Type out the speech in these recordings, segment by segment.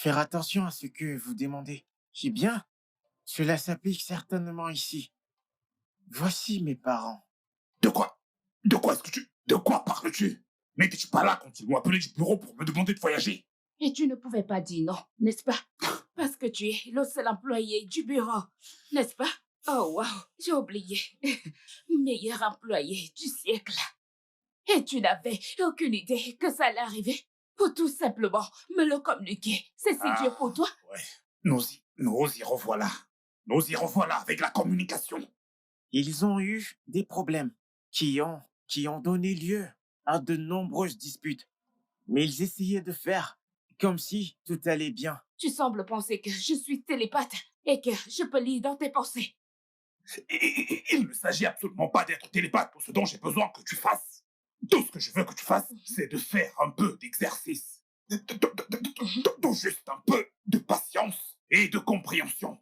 faire attention à ce que vous demandez. Eh bien, cela s'applique certainement ici. Voici mes parents. De quoi? De quoi est-ce que tu... De quoi parles-tu? N'étais-tu pas là quand ils m'ont appelé du bureau pour me demander de voyager? Et tu ne pouvais pas dire non, n'est-ce pas? Parce que tu es le seul employé du bureau, n'est-ce pas? Oh wow, j'ai oublié. Meilleur employé du siècle. Et tu n'avais aucune idée que ça allait arriver pour tout simplement me le communiquer. C'est si dur pour Ah, toi? ouais. Nous y revoilà. Nous y revoilà avec la communication. Ils ont eu des problèmes qui ont donné lieu à de nombreuses disputes. Mais ils essayaient de faire comme si tout allait bien. Tu sembles penser que je suis télépathe et que je peux lire dans tes pensées. Il ne s'agit absolument pas d'être télépathe pour ce dont j'ai besoin que tu fasses. Tout ce que je veux que tu fasses, c'est de faire un peu d'exercice. Juste un peu de patience et de compréhension.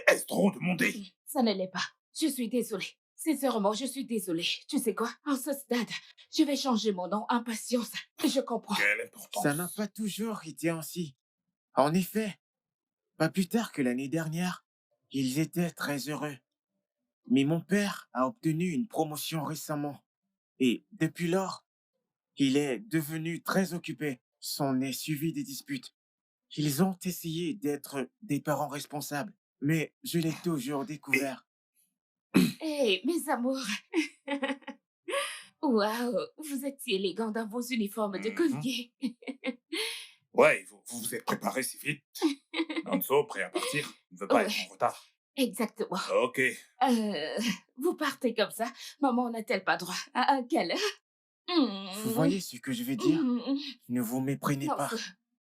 Est-ce trop demandé? Ça ne l'est pas. Je suis désolée. Sincèrement, je suis désolée. Tu sais quoi? En ce stade, je vais changer mon nom en patience. Je comprends. Quelle Ça n'a importance? pas toujours été ainsi. En effet, pas plus tard que l'année dernière, ils étaient très heureux. Mais mon père a obtenu une promotion récemment. Et depuis lors, il est devenu très occupé. S'en est suivi des disputes. Ils ont essayé d'être des parents responsables, mais je l'ai toujours Et découvert. Hé, mes amours. Waouh, vous êtes si élégants dans vos uniformes de mhm. collier. Ouais, vous vous êtes préparé si vite. Nanzo, prêt à partir, ne veut pas Ouais, être en retard. exactement. Ok. Euh, vous partez comme ça. Maman n'a-t-elle pas droit à un câlin? Vous Mmh, voyez ce que je veux dire? mmh. Ne vous méprenez Non, pas.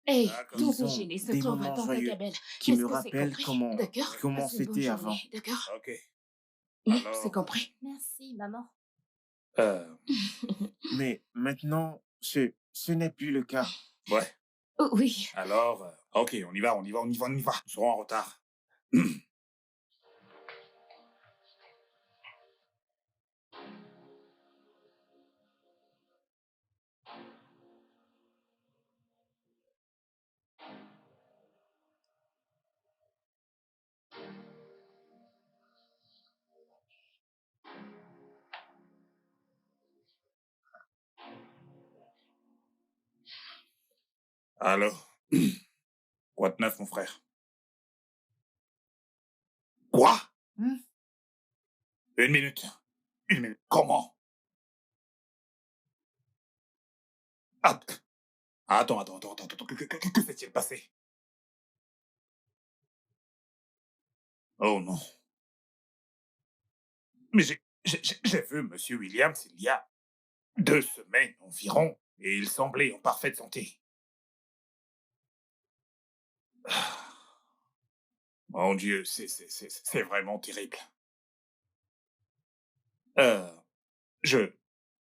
hé, D'accord. ton Ils ont déjeuner se des trouve moments dans ta joyeux gamelle. qui me Est-ce que c'est rappellent compris? D'accord? Ouais. comment Passe une bonne c'était avant. journée, d'accord? Ok. C'est Alors, compris. Merci, maman. euh, Mais maintenant, ce n'est plus le cas. ouais. Oh, oui. Alors, ok, on y va, on y va, on y va, on y va. Nous serons en retard. Alors, quoi de neuf, mon frère? Quoi? Hmm. Une minute. Une minute. Comment? Ah, attends. Que s'est-il passé? Oh non. Mais j'ai vu Monsieur Williams il y a 2 semaines environ, et il semblait en parfaite santé. Mon Dieu, c'est vraiment terrible. Euh, je,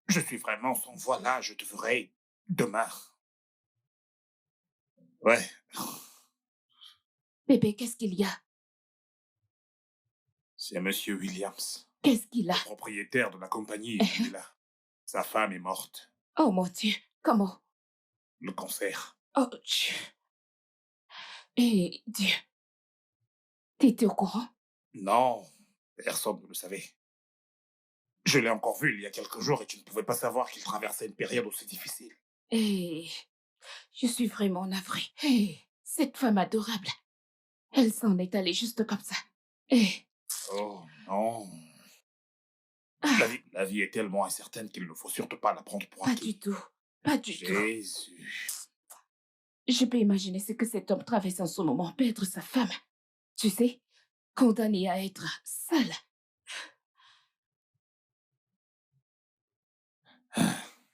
je suis vraiment sans voix là, je te ferai demain. Ouais, Bébé, qu'est-ce qu'il y a? c'est Monsieur Williams, Qu'est-ce qu'il a? le propriétaire de la compagnie Mandela. Sa femme est morte. Oh mon Dieu, comment? Le cancer. Oh Dieu. Eh Dieu, t'étais au courant? Non, personne ne le savait. Je l'ai encore vu il y a quelques jours et tu ne pouvais pas savoir qu'il traversait une période aussi difficile. Eh, je suis vraiment navrée. Eh, cette femme adorable, elle s'en est allée juste comme ça. Eh, Oh non. ah, La vie est tellement incertaine qu'il ne faut surtout pas la prendre pour pas du acquis. tout, pas du tout. Jésus. Je peux imaginer ce que cet homme traverse en ce moment, perdre sa femme. Tu sais, condamné à être seul.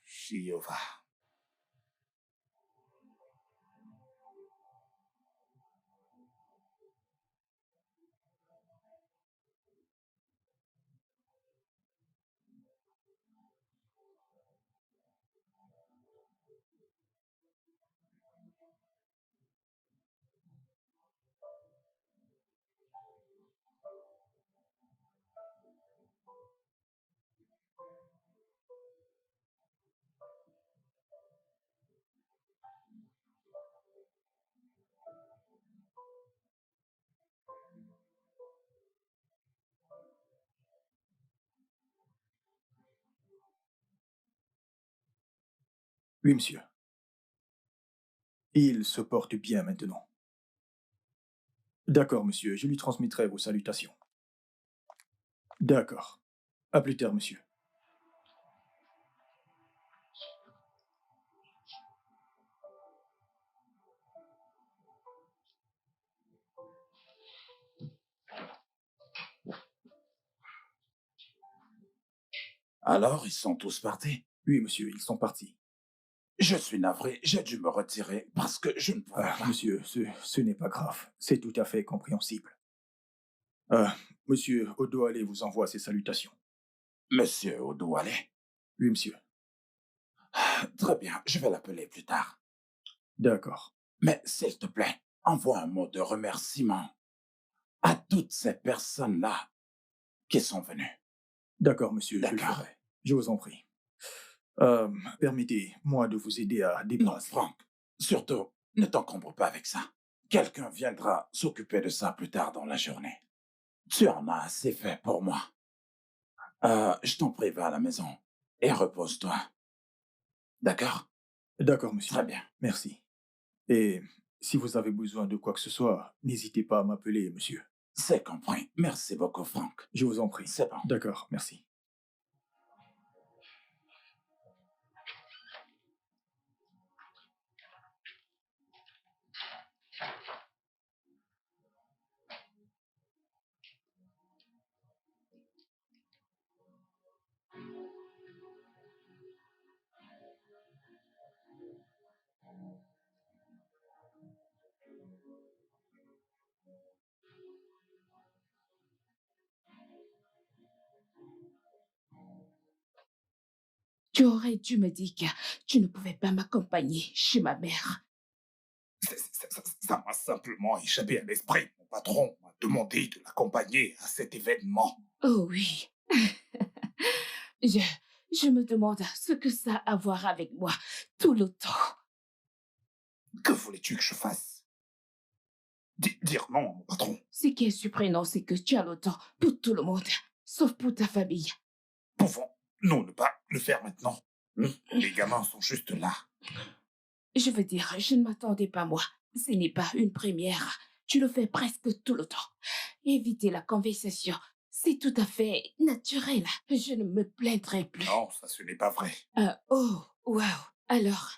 Jéhovah. Oui, monsieur. Il se porte bien maintenant. D'accord, monsieur, je lui transmettrai vos salutations. D'accord. À plus tard, monsieur. Alors, ils sont tous partis. Oui, monsieur, ils sont partis. Je suis navré, j'ai dû me retirer parce que je ne pouvais Ah, pas. monsieur, ce n'est pas grave. C'est tout à fait compréhensible. Monsieur Odoale vous envoie ses salutations. Monsieur Odouale. Oui, monsieur. Très bien, je vais l'appeler plus tard. D'accord. Mais s'il te plaît, envoie un mot de remerciement à toutes ces personnes-là qui sont venues. D'accord, monsieur, je le D'accord. ferai. Je vous en prie. Permettez-moi de vous aider à Non, débrasser. Franck, surtout, ne t'encombre pas avec ça. Quelqu'un viendra s'occuper de ça plus tard dans la journée. Tu en as assez fait pour moi. Je t'en prie, va à la maison et repose-toi. D'accord? D'accord, monsieur. Très bien. Merci. Et si vous avez besoin de quoi que ce soit, n'hésitez pas à m'appeler, monsieur. C'est compris. Merci beaucoup, Franck. Je vous en prie. C'est bon. D'accord, merci. Tu aurais dû me dire que tu ne pouvais pas m'accompagner chez ma mère. Ça m'a simplement échappé à l'esprit. Mon patron m'a demandé de l'accompagner à cet événement. Oh oui. je, je me demande ce que ça a à voir avec moi tout le temps. Que voulais-tu que je fasse? Dire non à mon patron. Ce qui est surprenant, c'est que tu as le temps pour tout le monde, sauf pour ta famille. Pouvons-nous ne pas le faire maintenant? Les gamins sont juste là. Je veux dire, je ne m'attendais pas, moi. Ce n'est pas une première. Tu le fais presque tout le temps. Éviter la conversation, c'est tout à fait naturel. Je ne me plaindrai plus. Non, ça ce n'est pas vrai. Oh, waouh. Alors,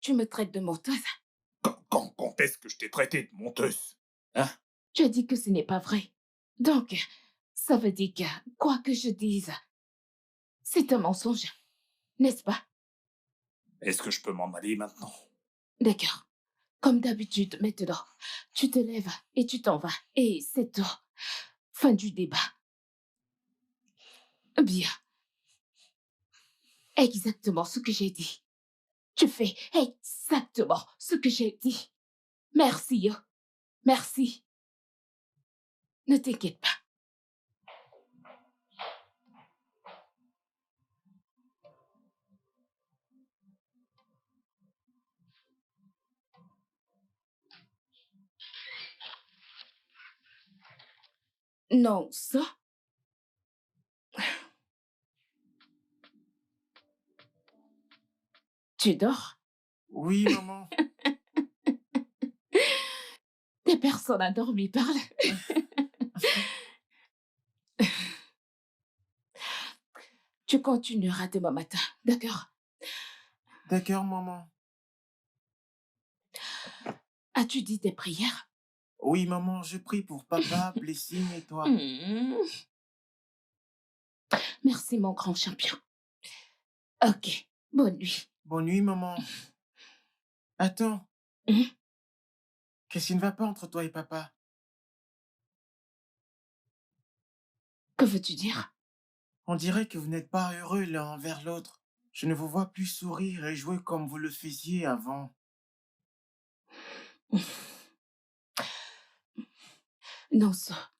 tu me traites de menteuse? Quand est-ce que je t'ai traité de menteuse? Hein? Tu as dit que ce n'est pas vrai. Donc, ça veut dire que, quoi que je dise, c'est un mensonge, n'est-ce pas? Est-ce que je peux m'en aller maintenant? D'accord. Comme d'habitude, maintenant, tu te lèves et tu t'en vas. Et c'est tout. Fin du débat. Bien. Exactement ce que j'ai dit. Tu fais exactement ce que j'ai dit. Merci, yo. Merci. Ne t'inquiète pas. Non, ça. Tu dors? Oui, maman. Des personnes endormies parlent. Tu continueras demain matin, d'accord? D'accord, maman. As-tu dit tes prières? Oui, maman, je prie pour papa, Blessing et toi. Hmm. Merci, mon grand champion. Ok, bonne nuit. Bonne nuit, maman. Attends, Hmm? qu'est-ce qui ne va pas entre toi et papa? Que veux-tu dire? On dirait que vous n'êtes pas heureux l'un envers l'autre. Je ne vous vois plus sourire et jouer comme vous le faisiez avant. Non, ça.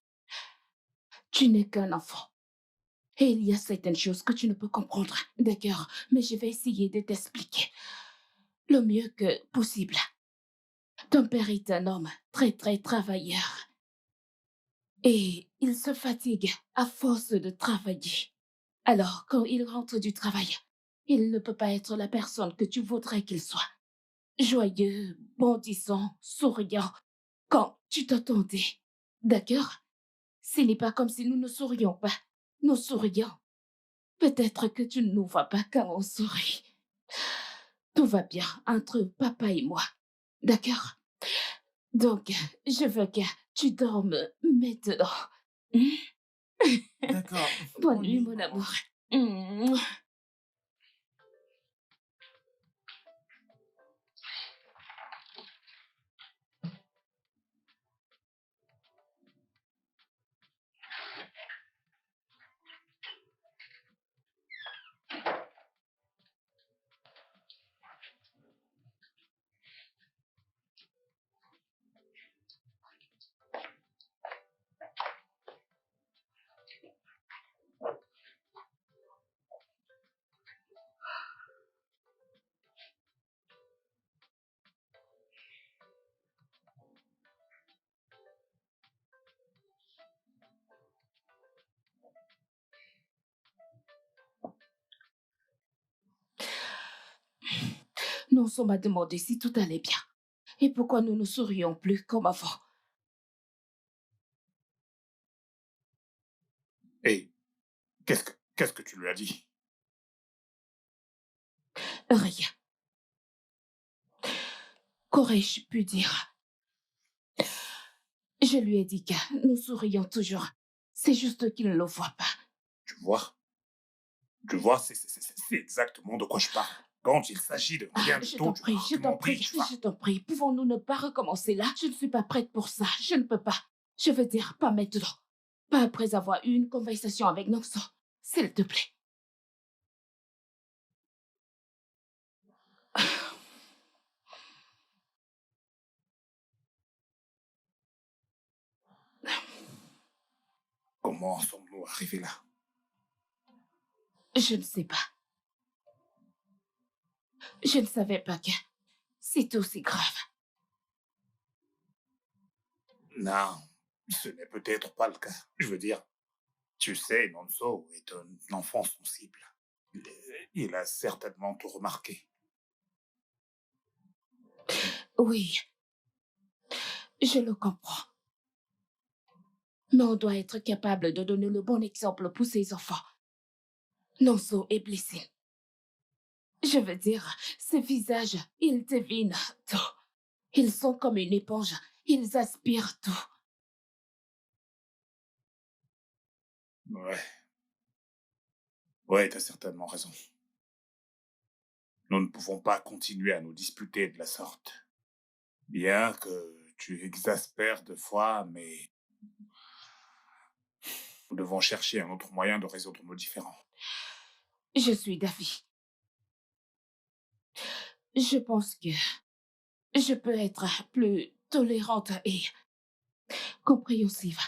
Tu n'es qu'un enfant. Et il y a certaines choses que tu ne peux comprendre, d'accord? Mais je vais essayer de t'expliquer le mieux que possible. Ton père est un homme très, très travailleur. Et il se fatigue à force de travailler. Alors, quand il rentre du travail, il ne peut pas être la personne que tu voudrais qu'il soit. Joyeux, bondissant, souriant, quand tu t'attendais. D'accord? Ce n'est pas comme si nous ne sourions pas. Nous sourions. Peut-être que tu ne nous vois pas quand on sourit. Tout va bien entre papa et moi. D'accord? Donc, je veux que tu dormes maintenant. Hmm? D'accord. Bonne Bonne nuit, nuit, mon maman. amour. Hmm. Nonso m'a demandé si tout allait bien. Et pourquoi nous ne sourions plus comme avant. Et qu'est-ce que tu lui as dit? Rien. Qu'aurais-je pu dire? Je lui ai dit que nous sourions toujours. C'est juste qu'il ne le voit pas. Tu vois? Tu vois, c'est exactement de quoi je parle. Quand il s'agit de rien du Je tout, t'en tu prie, je t'en m'argumentes, prie, tu vois. je t'en prie. Pouvons-nous ne pas recommencer là? Je ne suis pas prête pour ça. Je ne peux pas. Je veux dire, pas maintenant. Pas après avoir eu une conversation avec Nonso. S'il te plaît. Comment sommes-nous arrivés là? Je ne sais pas. Je ne savais pas que c'est aussi grave. Non, ce n'est peut-être pas le cas. Je veux dire, tu sais, Nonso est un enfant sensible. Il a certainement tout remarqué. Oui, je le comprends. Mais on doit être capable de donner le bon exemple pour ses enfants. Nonso est blessé. Je veux dire, ces visages, ils devinent tout. Ils sont comme une éponge. Ils aspirent tout. Ouais. Ouais, t'as certainement raison. Nous ne pouvons pas continuer à nous disputer de la sorte. Bien que tu exaspères de fois, mais nous devons chercher un autre moyen de résoudre nos différends. Je suis d'avis. Je pense que je peux être plus tolérante et compréhensive.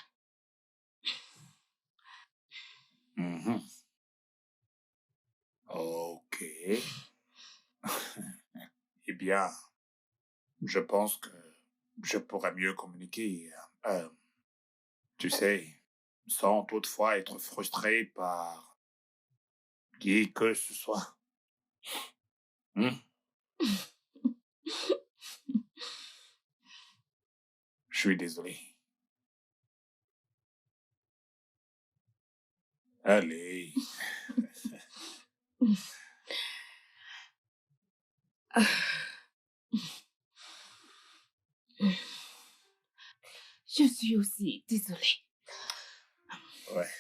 Mhm. Ok. Eh bien, je pense que je pourrais mieux communiquer. Tu sais, sans toutefois être frustré par qui que ce soit. Hmm. Je suis désolé. Allez. Je suis aussi désolée. Ouais.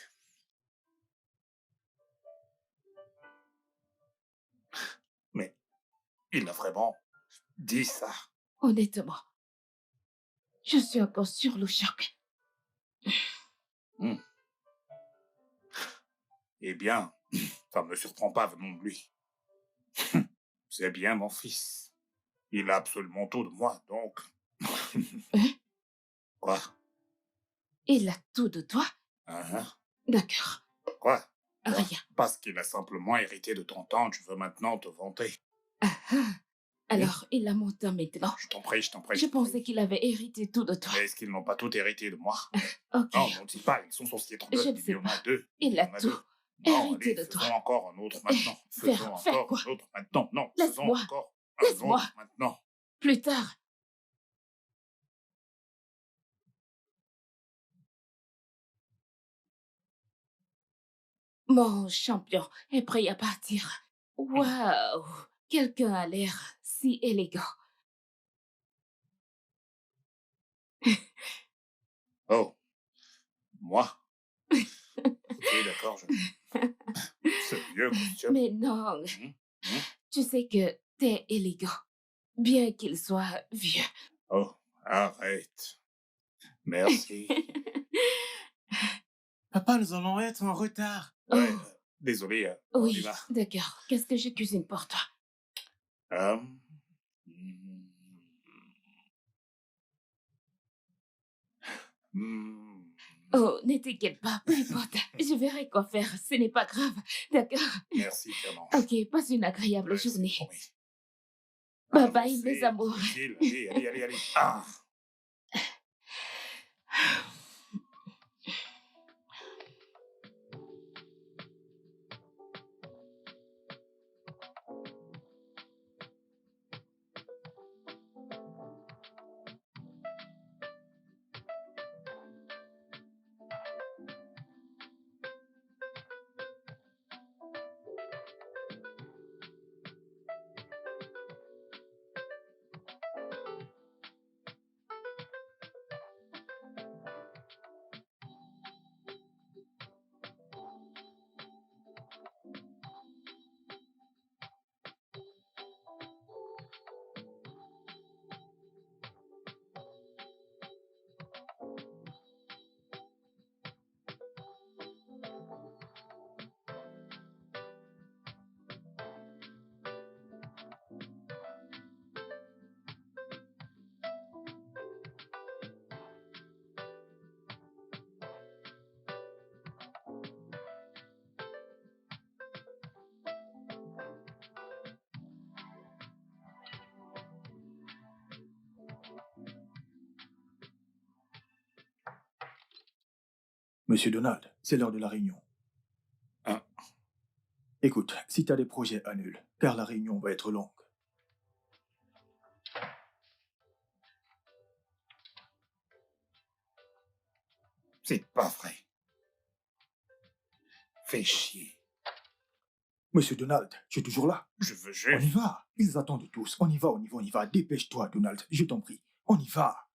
Mais il a vraiment dit ça. Honnêtement, je suis encore sur le choc. Hmm. Eh bien, ça ne me surprend pas venant de lui. C'est bien mon fils. Il a absolument tout de moi, donc... Hein? Quoi? Il a tout de toi? Hein? D'accord. Quoi? Quoi? Rien. Parce qu'il a simplement hérité de ton temps, tu veux maintenant te vanter. Ah ah. Alors, il a mon temps maintenant. Je t'en prie, je t'en prie. Je pensais qu'il avait hérité tout de toi. Mais est-ce qu'ils n'ont pas tout hérité de moi? Ok. Non, non, dis pas, ils sont censés être deux. Je ne Il y sais en a pas. deux. Il y a en a tout. deux. Non, Hérité allez, de toi. faisons encore un autre maintenant. Faisons Faire encore quoi? un autre maintenant. Non, faisons Laisse-moi. encore un Laisse-moi. autre maintenant. Plus tard. Mon champion est prêt à partir. Waouh! Quelqu'un a l'air si élégant. Oh, moi? Ok, d'accord, ce vieux costume. Mais non, Mhm, mhm. tu sais que t'es élégant, bien qu'il soit vieux. Oh, arrête. Merci. Papa, nous allons être en retard. Ouais, Oh, désolé, oui, Oliva. d'accord. Qu'est-ce que je cuisine pour toi? Hmm, hmm. Oh, ne t'inquiète pas, peu importe. Je verrai quoi faire, ce n'est pas grave. D'accord? Merci, Clément. Ok, passe une agréable Ouais, c'est journée. promis. Bye bye, mes Avancez, amours. tranquille. Allez, allez, allez, allez. Ah! Monsieur Donald, c'est l'heure de la réunion. Hein, Écoute, si tu as des projets, annule, car la réunion va être longue. c'est pas vrai. Fais chier. Monsieur Donald, je suis toujours là. Je veux On y juste. va. Ils attendent tous. On y va, on y va, on y va. Dépêche-toi, Donald, je t'en prie. On y va.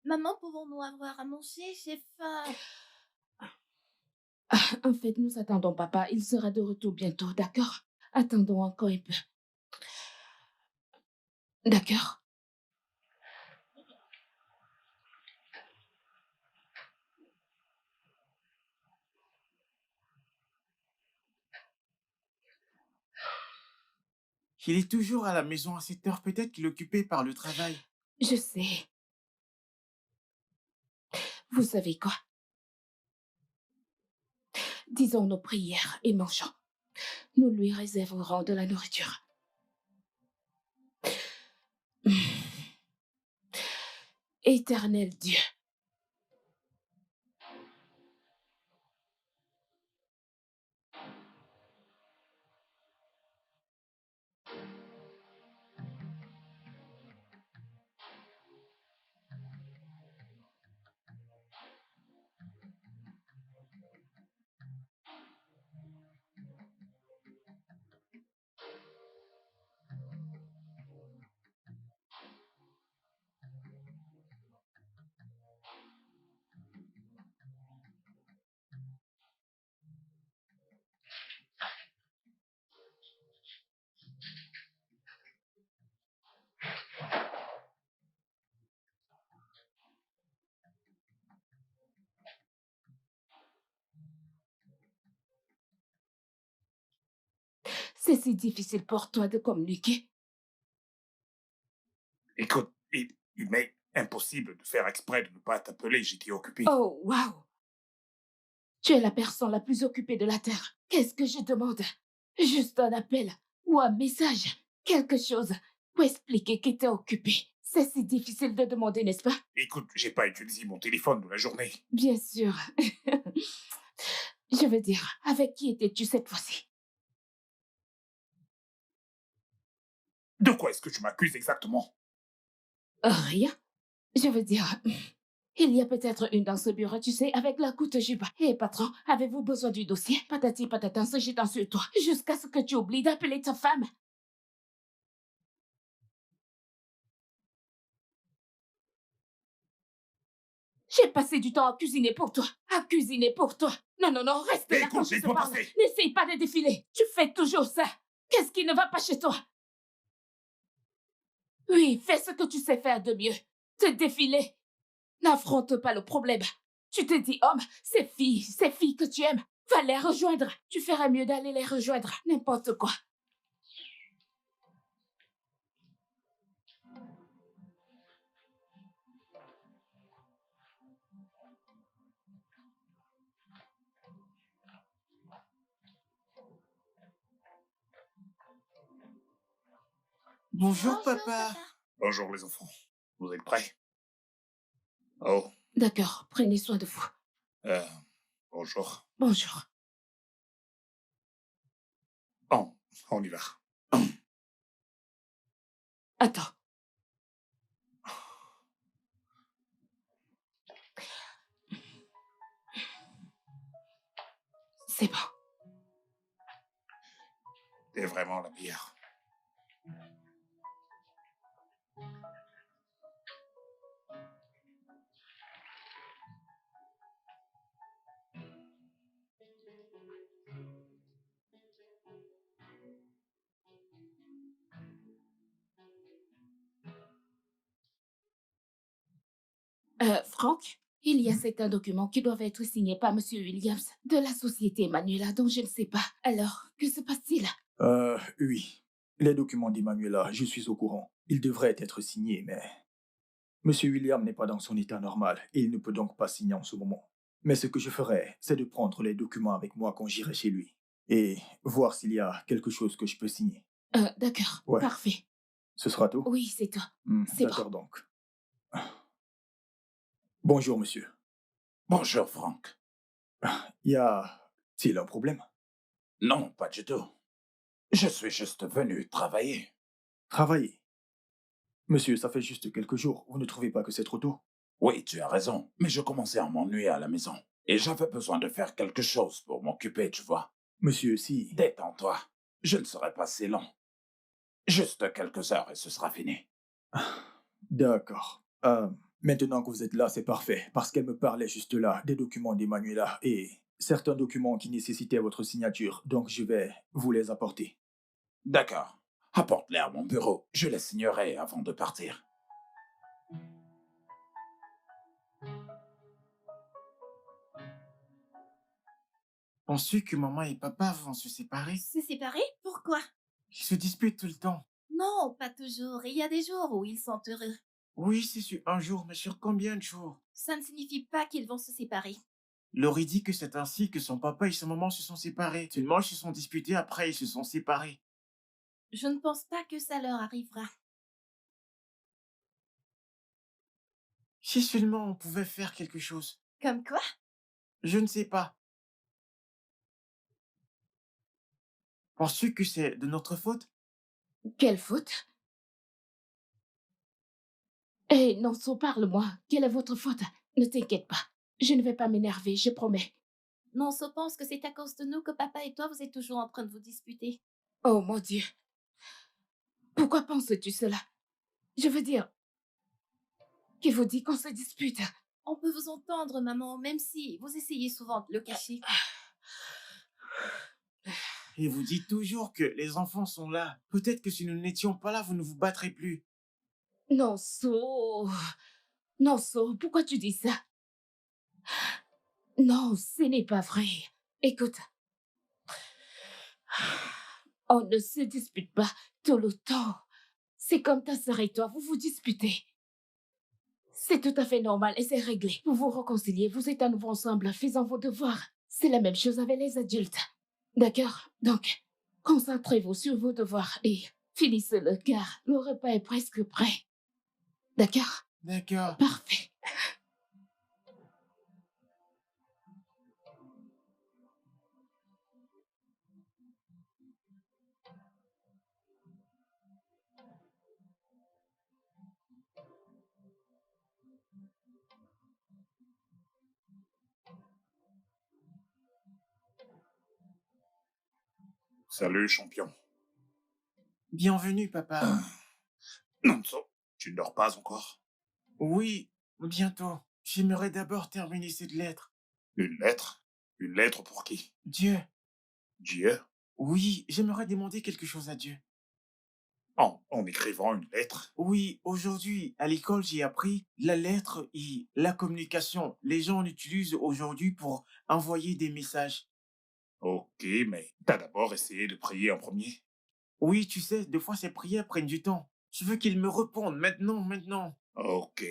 Maman, pouvons-nous avoir à manger? J'ai faim. En fait, nous attendons papa. Il sera de retour bientôt, d'accord? Attendons encore un peu. D'accord? Il est toujours à la maison à cette heure. Peut-être qu'il est occupé par le travail. Je sais. Vous savez quoi? Disons nos prières et mangeons. Nous lui réserverons de la nourriture. Éternel Dieu, c'est si difficile pour toi de communiquer. Écoute, il m'est impossible de faire exprès de ne pas t'appeler, j'étais occupé. Oh, waouh! Tu es la personne la plus occupée de la Terre. Qu'est-ce que je demande? Juste un appel ou un message, quelque chose pour expliquer que t'es occupé. C'est si difficile de demander, n'est-ce pas? Écoute, j'ai pas utilisé mon téléphone de la journée. Bien sûr. Je veux dire, avec qui étais-tu cette fois-ci? De quoi est-ce que tu m'accuses exactement? Rien. Je veux dire, il y a peut-être une dans ce bureau, tu sais, avec la courte jupe. Hé, patron, avez-vous besoin du dossier? Patati patata, se jetant sur toi, jusqu'à ce que tu oublies d'appeler ta femme. J'ai passé du temps à cuisiner pour toi. À cuisiner pour toi. Non, non, non, reste là quand Écoute, je te laisse-moi parle. passer. N'essaye pas de défiler. Tu fais toujours ça. Qu'est-ce qui ne va pas chez toi? Oui, fais ce que tu sais faire de mieux. Te défiler. N'affronte pas le problème. Tu te dis homme, ces filles que tu aimes, va les rejoindre. Tu ferais mieux d'aller les rejoindre. N'importe quoi. Bonjour, Bonjour, papa. papa. Bonjour les enfants. Vous êtes prêts? Oh, D'accord, prenez soin de vous. euh, bonjour. Bonjour. Oh, on y va. Attends. C'est bon. T'es vraiment la meilleure. Franck, il y a certains documents qui doivent être signés par Monsieur Williams de la société Manuela dont je ne sais pas. Alors, que se passe-t-il? Oui. Les documents d'Emmanuela, je suis au courant. Ils devraient être signés, mais Monsieur William n'est pas dans son état normal et il ne peut donc pas signer en ce moment. Mais ce que je ferai, c'est de prendre les documents avec moi quand j'irai chez lui et voir s'il y a quelque chose que je peux signer. D'accord, Ouais. parfait. Ce sera tout? Oui, c'est toi. C'est bon. D'accord donc. Bonjour, monsieur. Bonjour Franck. Y a-t-il un problème? Non, pas du tout. Je suis juste venu travailler. Travailler. Monsieur, ça fait juste quelques jours. Vous ne trouvez pas que c'est trop tôt? Oui, tu as raison, mais je commençais à m'ennuyer à la maison. Et j'avais besoin de faire quelque chose pour m'occuper, tu vois. Monsieur, si... Détends-toi. Je ne serai pas si long. Juste quelques heures et ce sera fini. D'accord. Maintenant que vous êtes là, c'est parfait, parce qu'elle me parlait juste là des documents d'Emmanuela et certains documents qui nécessitaient votre signature, donc je vais vous les apporter. D'accord. Apporte-les à mon bureau. Je les signerai avant de partir. Penses-tu que maman et papa vont se séparer? Se séparer? Pourquoi? Ils se disputent tout le temps. Non, pas toujours. Il y a des jours où ils sont heureux. Oui, c'est sur un jour, mais sur combien de jours? Ça ne signifie pas qu'ils vont se séparer. Laurie dit que c'est ainsi que son papa et sa maman se sont séparés. Seulement, ils se sont disputés, après ils se sont séparés. Je ne pense pas que ça leur arrivera. Si seulement on pouvait faire quelque chose. Comme quoi? Je ne sais pas. Penses-tu que c'est de notre faute? Quelle faute? Eh, Nonso, parle-moi. Quelle est votre faute? Ne t'inquiète pas. Je ne vais pas m'énerver, je promets. Non, on pense que c'est à cause de nous que papa et toi, vous êtes toujours en train de vous disputer. Oh mon Dieu. Pourquoi penses-tu cela? Je veux dire, qui vous dit qu'on se dispute? On peut vous entendre, maman, même si vous essayez souvent de le cacher. Et vous dites toujours que les enfants sont là. Peut-être que si nous n'étions pas là, vous ne vous battrez plus. Nonso. Nonso, pourquoi tu dis ça? Non, ce n'est pas vrai. Écoute, on ne se dispute pas tout le temps. C'est comme ta sœur et toi, vous vous disputez. C'est tout à fait normal et c'est réglé. Vous vous réconciliez, vous êtes à nouveau ensemble, faisant vos devoirs. C'est la même chose avec les adultes. D'accord? Donc, concentrez-vous sur vos devoirs et finissez-le car le repas est presque prêt. D'accord? D'accord. Parfait. Salut, champion. Bienvenue, papa. Nonso, tu ne dors pas encore? Oui, bientôt. J'aimerais d'abord terminer cette lettre. Une lettre? Une lettre pour qui? Dieu. Dieu? Oui, j'aimerais demander quelque chose à Dieu. En écrivant une lettre? Oui, aujourd'hui, à l'école, j'ai appris la lettre et la communication. Les gens l'utilisent aujourd'hui pour envoyer des messages. Ok, mais t'as d'abord essayé de prier en premier? Oui, tu sais, des fois, ces prières prennent du temps. Je veux qu'il me réponde maintenant. Ok.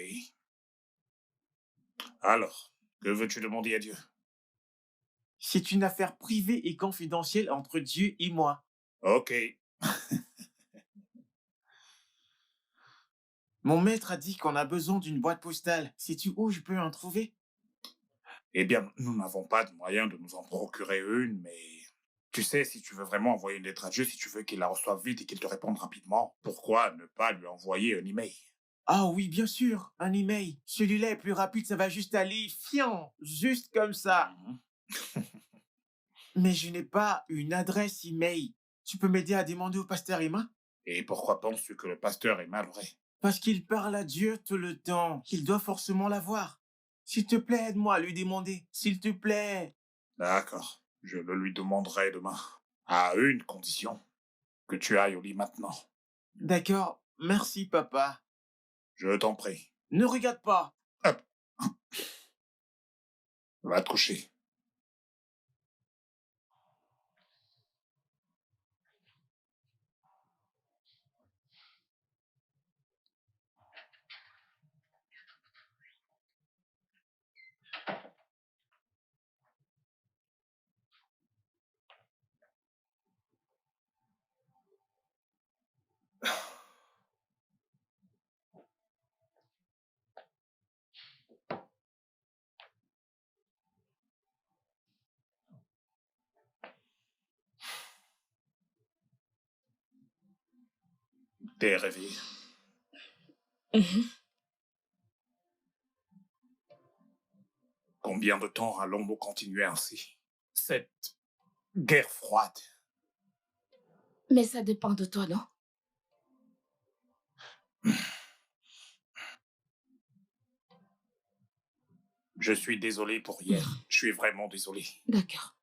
Alors, que veux-tu demander à Dieu? C'est une affaire privée et confidentielle entre Dieu et moi. Ok. Mon maître a dit qu'on a besoin d'une boîte postale. Sais-tu où je peux en trouver? Eh bien, nous n'avons pas de moyen de nous en procurer une, mais tu sais, si tu veux vraiment envoyer une lettre à Dieu, si tu veux qu'il la reçoive vite et qu'il te réponde rapidement, pourquoi ne pas lui envoyer un email? Ah oui, bien sûr, un email. Celui-là est plus rapide, ça va juste aller, fiant, juste comme ça. Mhm. Mais je n'ai pas une adresse email. Tu peux m'aider à demander au pasteur Emma? Et pourquoi penses-tu que le pasteur est malheureux? Parce qu'il parle à Dieu tout le temps. Il doit forcément l'avoir. S'il te plaît, aide-moi à lui demander. S'il te plaît. D'accord, je le lui demanderai demain. À une condition, que tu ailles au lit maintenant. D'accord, merci papa. Je t'en prie. Ne regarde pas. Hop, va te coucher. T'es réveillé. Mhm. Combien de temps allons-nous continuer ainsi? Cette guerre froide. Mais ça dépend de toi, non? Je suis désolé pour hier. Je suis vraiment désolé. D'accord.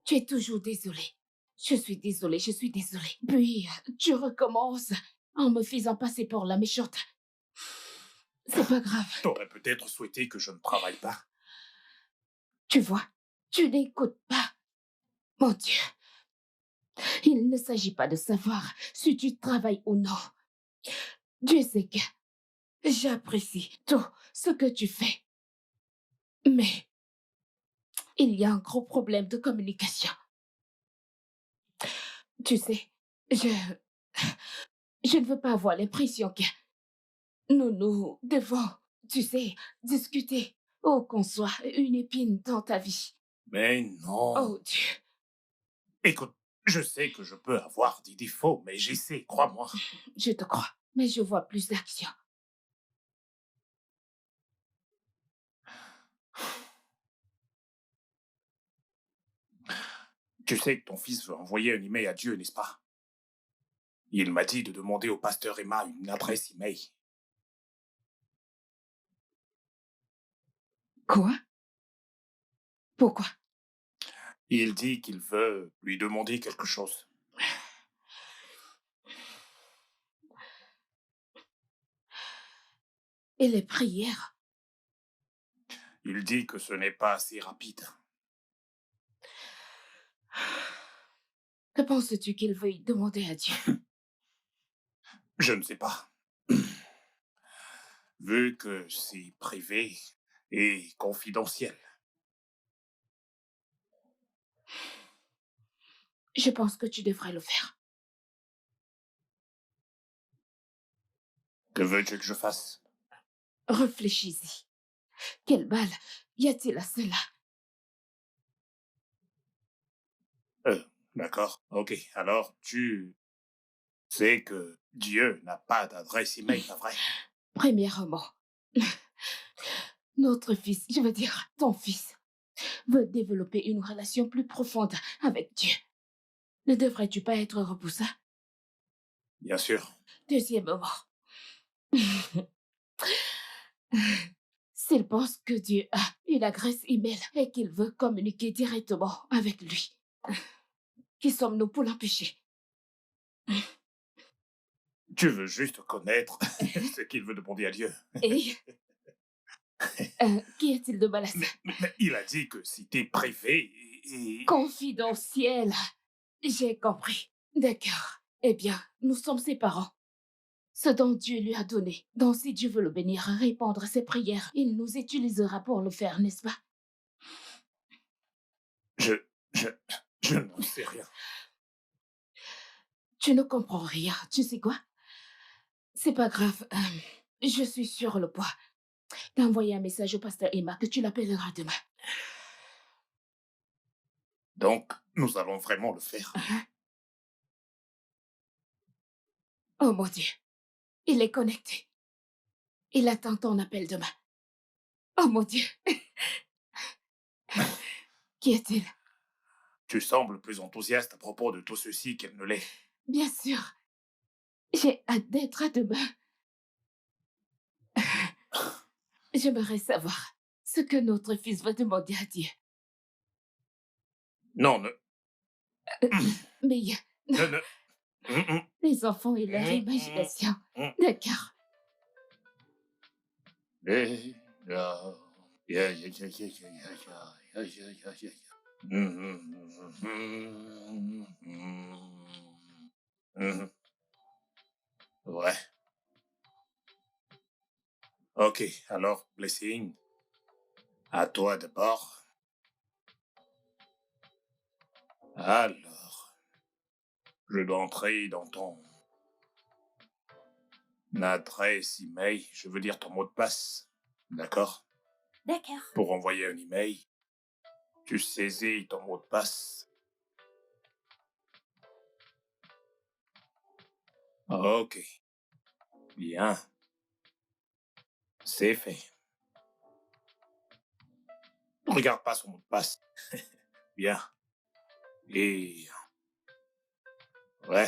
Tu es toujours désolé. Je suis désolée. Puis, tu recommences en me faisant passer pour la méchante. C'est pas grave. T'aurais peut-être souhaité que je ne travaille pas. Tu vois, tu n'écoutes pas. Mon Dieu. Il ne s'agit pas de savoir si tu travailles ou non. Dieu sait que j'apprécie tout ce que tu fais. Mais il y a un gros problème de communication. Tu sais, je... Je ne veux pas avoir l'impression que nous devons, tu sais, discuter ou qu'on soit une épine dans ta vie. Mais non. Oh Dieu, Écoute, je sais que je peux avoir des défauts, mais j'essaie, crois-moi. je te crois, mais je vois plus d'action. Tu sais que ton fils veut envoyer un email à Dieu, n'est-ce pas? Il m'a dit de demander au pasteur Emma une adresse email. Quoi? Pourquoi? Il dit qu'il veut lui demander quelque chose. Et les prières? Il dit que ce n'est pas assez rapide. Que penses-tu qu'il veuille demander à Dieu? Je ne sais pas. Vu que c'est privé et confidentiel. Je pense que tu devrais le faire. Que veux-tu que je fasse? Réfléchis-y. Quel mal y a-t-il à cela? D'accord, ok. Alors, tu sais que Dieu n'a pas d'adresse email, pas vrai? Premièrement, notre fils, je veux dire ton fils, veut développer une relation plus profonde avec Dieu. Ne devrais-tu pas être repoussé? Bien sûr. Deuxièmement, s'il pense que Dieu a une adresse email et qu'il veut communiquer directement avec lui, qui sommes-nous pour l'empêcher? Tu veux juste connaître ce qu'il veut demander à Dieu. Et qu'y a-t-il de mal à ça? Mais il a dit que c'était privé et... Confidentiel. J'ai compris. D'accord. Eh bien, nous sommes ses parents. Ce dont Dieu lui a donné. Donc, si Dieu veut le bénir, répondre à ses prières, il nous utilisera pour le faire, n'est-ce pas? Je, je n'en sais rien. Tu ne comprends rien. Tu sais quoi? C'est pas grave. Je suis sur le point d'envoyer un message au pasteur Emma que tu l'appelleras demain. Donc, nous allons vraiment le faire. Oh mon Dieu. Il est connecté. Il attend ton appel demain. Oh mon Dieu. Qui est-il? Tu sembles plus enthousiaste à propos de tout ceci qu'elle ne l'est. Bien sûr. J'ai hâte d'être à demain. J'aimerais savoir ce que notre fils va demander à Dieu. Non, ne... Mais ne... les enfants et leur imagination. D'accord. Ouais. Ok, alors, Blessing, à toi d'abord. Alors, je dois entrer dans ton adresse email, je veux dire ton mot de passe, d'accord? D'accord. Pour envoyer un email, tu saisis ton mot de passe. Ok, bien, c'est fait. Regarde pas son mot de passe. Bien. Et... Ouais,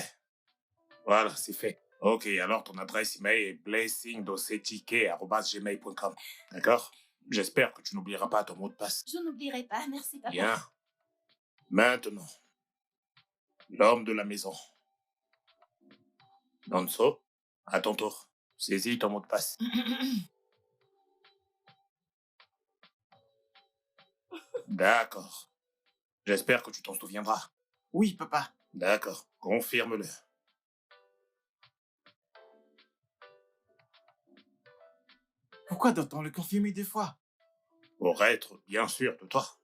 voilà, c'est fait. Ok, alors ton adresse email est blessingdocetiquet@gmail.com. D'accord? J'espère que tu n'oublieras pas ton mot de passe. Je n'oublierai pas, merci papa. Bien. Maintenant, l'homme de la maison. Nonso, à ton tour. Saisis ton mot de passe. D'accord. J'espère que tu t'en souviendras. Oui, papa. D'accord. Confirme-le. Pourquoi doit-on le confirmer 2 fois? Pour être bien sûr de toi.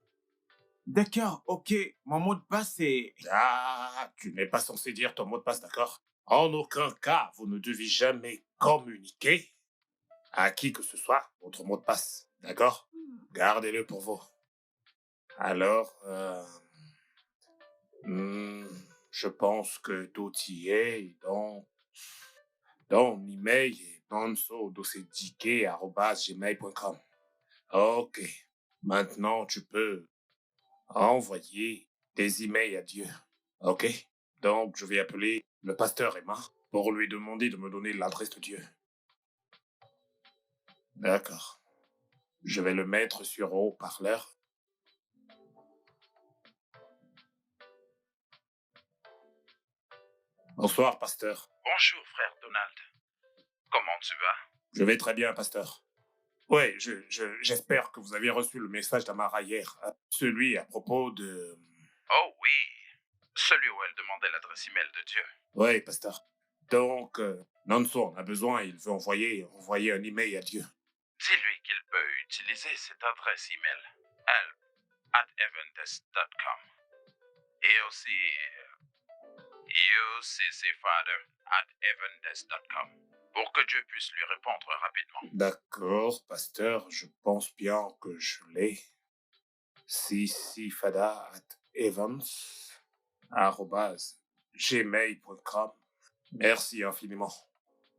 D'accord, ok. Mon mot de passe est... Ah, tu n'es pas censé dire ton mot de passe, d'accord? En aucun cas, vous ne devez jamais communiquer à qui que ce soit votre mot de passe, d'accord? Hmm. Gardez-le pour vous. Alors, je pense que tout y est dans l'email est nonso.gmail.com. Ok. Maintenant, tu peux envoyer des emails à Dieu. Ok? Donc, je vais appeler le pasteur Emma pour lui demander de me donner l'adresse de Dieu. D'accord. Je vais le mettre sur haut-parleur. Bonsoir, pasteur. Bonjour, frère Donald. Comment tu vas? Je vais très bien, pasteur. Ouais, j'espère que vous avez reçu le message d'Amara hier. Celui à propos de... Oh oui, celui où elle demandait l'adresse email de Dieu. Ouais, pasteur. Donc, Nanso en a besoin, il veut envoyer un email à Dieu. Dis-lui qu'il peut utiliser cette adresse email, help@evendest.com. Et aussi, uccfather@evendest.com. Pour que Dieu puisse lui répondre rapidement. D'accord, pasteur, je pense bien que je l'ai. cfada@evans@gmail.com. Merci infiniment.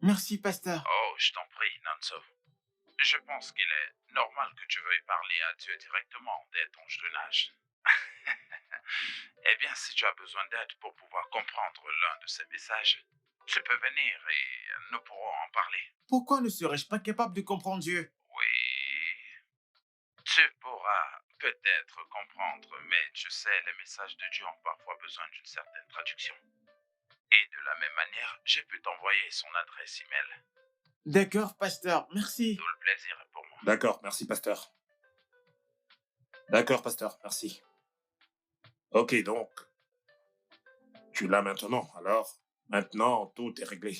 Merci, pasteur. Oh, je t'en prie, Nanso. Je pense qu'il est normal que tu veuilles parler à Dieu directement dès ton jeune âge. Eh bien, si tu as besoin d'aide pour pouvoir comprendre l'un de ces messages, tu peux venir et nous pourrons en parler. Pourquoi ne serais-je pas capable de comprendre Dieu? Oui, tu pourras peut-être comprendre, mais tu sais, les messages de Dieu ont parfois besoin d'une certaine traduction. Et de la même manière, j'ai pu t'envoyer son adresse email. D'accord, pasteur, merci. Tout le plaisir est pour moi. D'accord, merci, pasteur. D'accord, pasteur, merci. Ok, donc, tu l'as maintenant, alors maintenant, tout est réglé.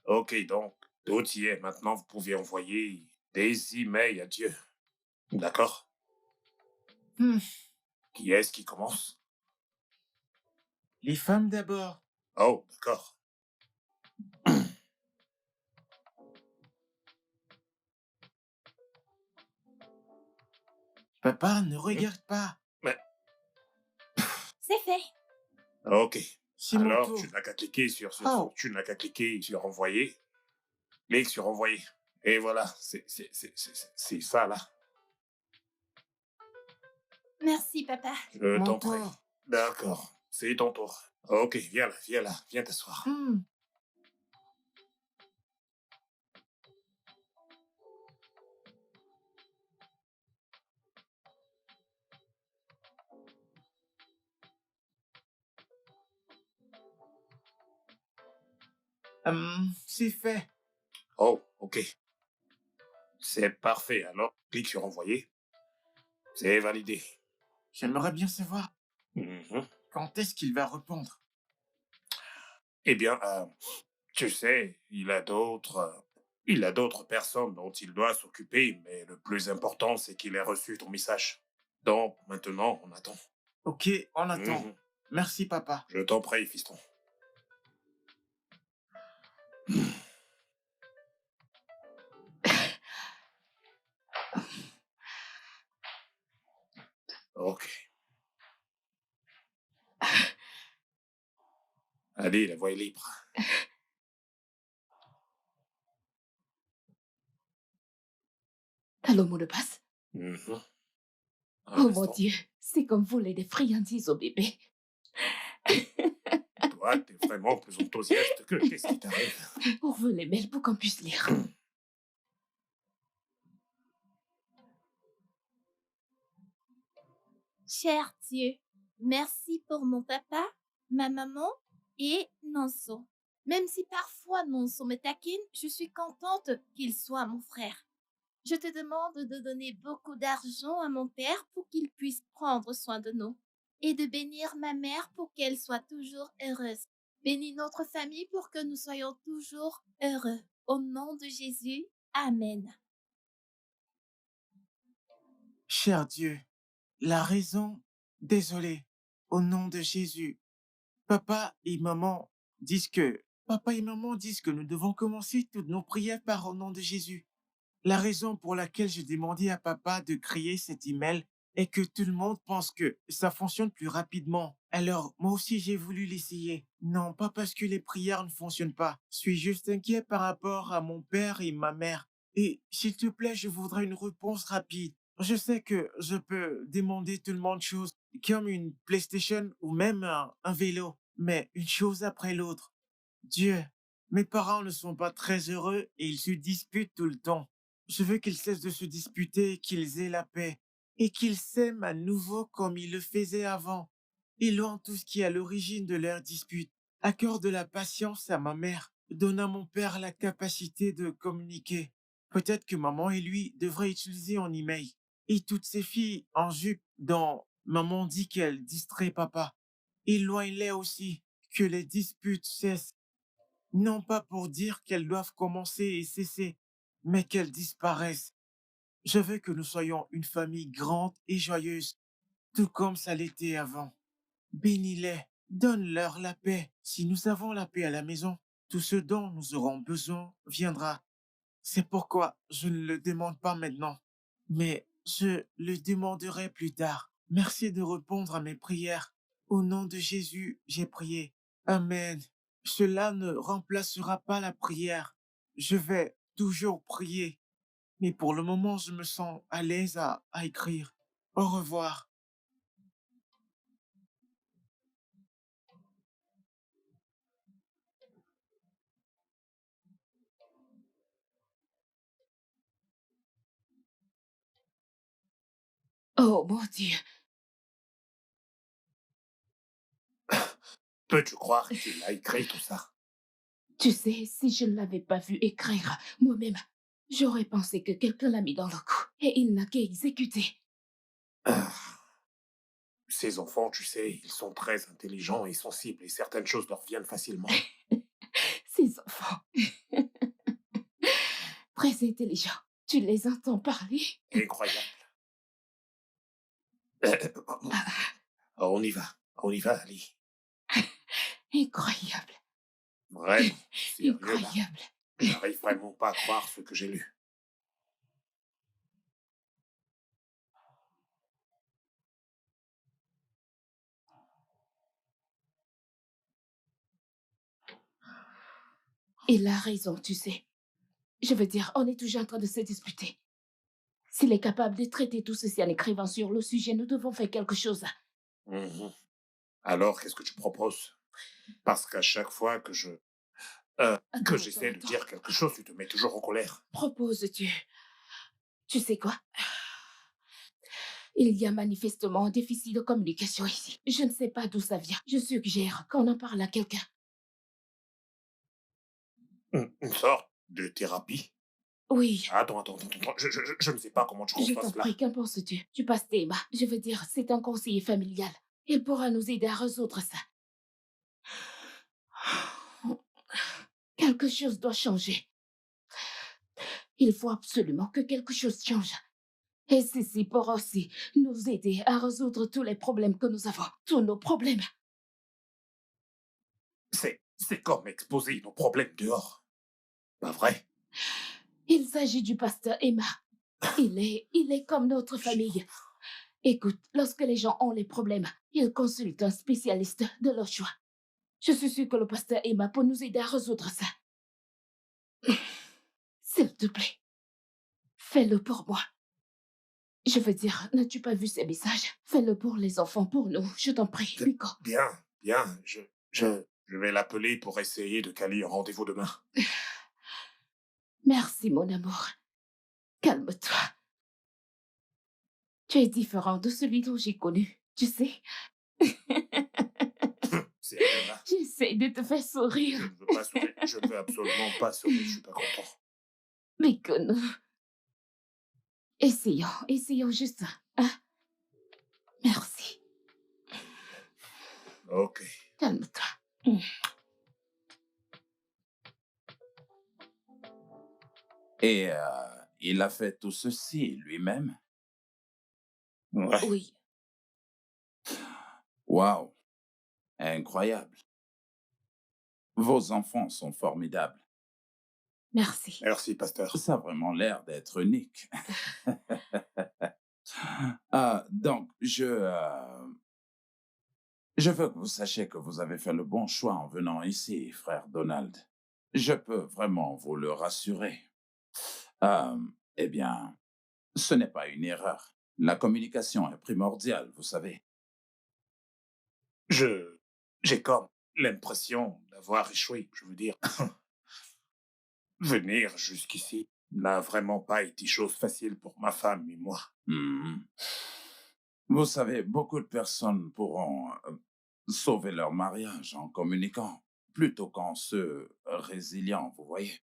Ok, donc, tout y est. Maintenant, vous pouvez envoyer des emails à Dieu. D'accord? Hmm, Qui est-ce qui commence? Les femmes d'abord. Oh, d'accord. Papa, ne regarde pas. Mais, C'est fait. ok. C'est mon Alors, tour. tu n'as qu'à cliquer sur Oh. tu n'as qu'à cliquer sur envoyer. Clique sur envoyer. Et voilà, c'est ça, là. Merci, papa. Je Mon t'en prie. tour. D'accord, c'est ton tour. Ok, viens là, viens t'asseoir. Hmm, c'est fait. Oh, ok. C'est parfait. Alors, clique sur envoyer. C'est validé. J'aimerais bien savoir Mhm. quand est-ce qu'il va répondre. Eh bien, tu sais, il a d'autres personnes dont il doit s'occuper, mais le plus important, c'est qu'il ait reçu ton message. Donc, maintenant, on attend. Ok, on attend. Mhm. Merci, papa. Je t'en prie, fiston. Ok. Allez, la voie est libre. T'as le mot de passe? Mhm. Un Oh mon instant. Dieu, c'est comme voler des friandises au bébé. Toi, t'es vraiment plus enthousiaste que qu'est-ce qui t'arrive? Ouvre les mails pour qu'on puisse lire. Cher Dieu, merci pour mon papa, ma maman et Nonso. Même si parfois Nonso me taquine, je suis contente qu'il soit mon frère. Je te demande de donner beaucoup d'argent à mon père pour qu'il puisse prendre soin de nous et de bénir ma mère pour qu'elle soit toujours heureuse. Bénis notre famille pour que nous soyons toujours heureux. Au nom de Jésus, Amen. Cher Dieu, la raison Désolé. Au nom de Jésus. Papa et maman Papa et maman disent que nous devons commencer toutes nos prières par au nom de Jésus. La raison pour laquelle j'ai demandé à papa de créer cet email est que tout le monde pense que ça fonctionne plus rapidement. Alors, moi aussi, j'ai voulu l'essayer. Non, pas parce que les prières ne fonctionnent pas. Je suis juste inquiet par rapport à mon père et ma mère. Et s'il te plaît, je voudrais une réponse rapide. Je sais que je peux demander tellement de choses, comme une PlayStation ou même un vélo, mais une chose après l'autre. Dieu, mes parents ne sont pas très heureux et ils se disputent tout le temps. Je veux qu'ils cessent de se disputer, qu'ils aient la paix et qu'ils s'aiment à nouveau comme ils le faisaient avant. Éloigne tout ce qui est à l'origine de leur dispute. Accorde la patience à ma mère. Donne à mon père la capacité de communiquer. Peut-être que maman et lui devraient utiliser un email. Et toutes ces filles en jupe dont maman dit qu'elles distraient papa. Éloigne-les aussi. Que les disputes cessent. Non pas pour dire qu'elles doivent commencer et cesser, mais qu'elles disparaissent. Je veux que nous soyons une famille grande et joyeuse, tout comme ça l'était avant. Bénis-les, donne-leur la paix. Si nous avons la paix à la maison, tout ce dont nous aurons besoin viendra. C'est pourquoi je ne le demande pas maintenant, mais je le demanderai plus tard. Merci de répondre à mes prières. Au nom de Jésus, j'ai prié. Amen. Cela ne remplacera pas la prière. Je vais toujours prier, mais pour le moment, je me sens à l'aise à écrire. Au revoir. Oh mon Dieu. Peux-tu croire qu'il a écrit tout ça? Tu sais, si je ne l'avais pas vu écrire moi-même, j'aurais pensé que quelqu'un l'a mis dans le coup et il n'a qu'à exécuter. Ah, ces enfants, tu sais, ils sont très intelligents et sensibles et certaines choses leur viennent facilement. Ces enfants, très intelligents, tu les entends parler? Incroyable. Ah, On y va, Ali. incroyable, Vraiment, sérieux là. incroyable. Je n'arrive vraiment pas à croire ce que j'ai lu. Il a raison, tu sais. Je veux dire, on est toujours en train de se disputer. S'il est capable de traiter tout ceci en écrivant sur le sujet, nous devons faire quelque chose. Mhm. Alors, qu'est-ce que tu proposes? Parce qu'à chaque fois que que j'essaie de Attends. dire quelque chose, tu te mets toujours en colère. Proposes-tu? Tu sais quoi? Il y a manifestement un déficit de communication ici. Je ne sais pas d'où ça vient. Je suggère qu'on en parle à quelqu'un. Une sorte de thérapie? Oui, Attends. Je ne sais pas comment tu je conçois t'en cela. prie, qu'en penses-tu? Tu passes tes mains. Je veux dire, c'est un conseiller familial. Il pourra nous aider à résoudre ça. Quelque chose doit changer. Il faut absolument que quelque chose change. Et ceci pourra aussi nous aider à résoudre tous les problèmes que nous avons. Tous nos problèmes. C'est comme exposer nos problèmes dehors. Pas vrai? Il s'agit du pasteur Emma. Il est comme notre famille. Écoute, lorsque les gens ont les problèmes, ils consultent un spécialiste de leur choix. Je suis sûre que le pasteur Emma peut nous aider à résoudre ça. S'il te plaît, fais-le pour moi. Je veux dire, n'as-tu pas vu ces messages? Fais-le pour les enfants, pour nous, je t'en prie, Nico. Bien. Je vais l'appeler pour essayer de caler un rendez-vous demain. Merci, mon amour. Calme-toi. Tu es différent de celui dont j'ai connu, tu sais. Sérieux, là? J'essaie de te faire Je sourire, ne veux pas sourire. Je ne veux absolument pas sourire. Je suis pas content. mais que nous... Essayons juste. Hein? Merci. Ok. Calme-toi. Et il a fait tout ceci lui-même. Ouais. Oui. Waouh, incroyable. Vos enfants sont formidables. Merci. Merci, pasteur. Ça a vraiment l'air d'être unique. Donc, je veux que vous sachiez que vous avez fait le bon choix en venant ici, frère Donald. Je peux vraiment vous le rassurer. Euh, eh bien, ce n'est pas une erreur. La communication est primordiale, vous savez. J'ai comme l'impression d'avoir échoué. Je veux dire, venir jusqu'ici n'a vraiment pas été chose facile pour ma femme et moi. Mhm. Vous savez, beaucoup de personnes pourront sauver leur mariage en communiquant plutôt qu'en se résiliant, vous voyez.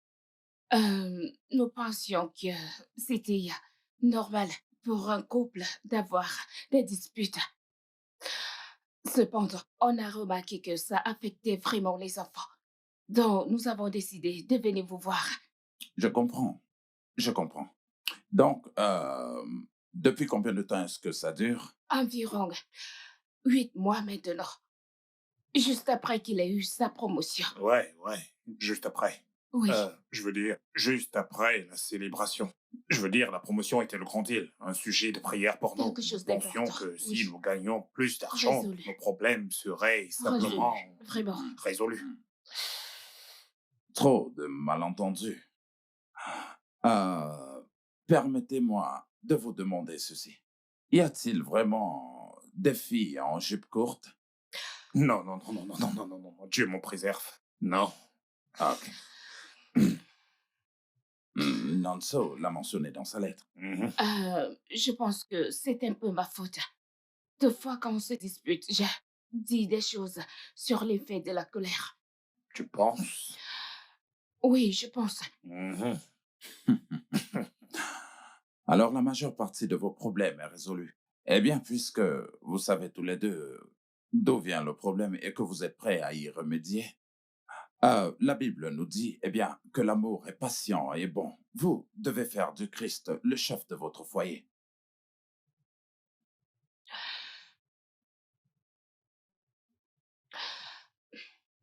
Nous pensions que c'était normal pour un couple d'avoir des disputes. Cependant, on a remarqué que ça affectait vraiment les enfants. Donc, nous avons décidé de venir vous voir. Je comprends, je comprends. Donc, depuis combien de temps est-ce que ça dure? Environ 8 mois maintenant, juste après qu'il ait eu sa promotion. Ouais, juste après. Oui, Je veux dire, juste après la célébration. Je veux dire, la promotion était le grand deal, un sujet de prière pour nous. quelque chose Nous pensions d'important. que si Oui, nous gagnions plus d'argent, résolu. nos problèmes seraient simplement Résolu, vraiment. résolus. Trop de malentendus. Euh, Permettez-moi de vous demander ceci. Y a-t-il vraiment des filles en jupe courte? Non, non, non, non, non, non, non, non, non, Dieu m'en préserve. Non. Ah, ok. Nanso l'a mentionné dans sa lettre. Mhm. Je pense que c'est un peu ma faute. Deux fois quand on se dispute, j'ai dit des choses sur l'effet de la colère. Tu penses? Oui, je pense. Mhm. Alors la majeure partie de vos problèmes est résolue. Eh bien, puisque vous savez tous les deux d'où vient le problème et que vous êtes prêts à y remédier, la Bible nous dit, eh bien, que l'amour est patient et bon. Vous devez faire du Christ le chef de votre foyer.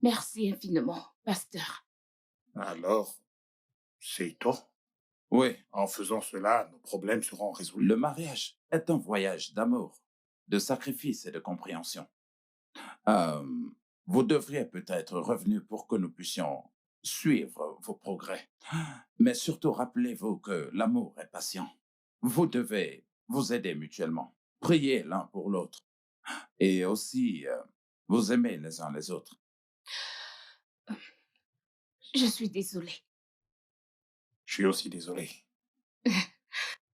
Merci infiniment, pasteur. Alors, c'est tout. Oui, En faisant cela, nos problèmes seront résolus. le mariage est un voyage d'amour, de sacrifice et de compréhension. Euh, Vous devriez peut-être revenir pour que nous puissions suivre vos progrès. Mais surtout, rappelez-vous que l'amour est patient. Vous devez vous aider mutuellement, prier l'un pour l'autre et aussi vous aimer les uns les autres. Je suis désolée. Je suis aussi désolé.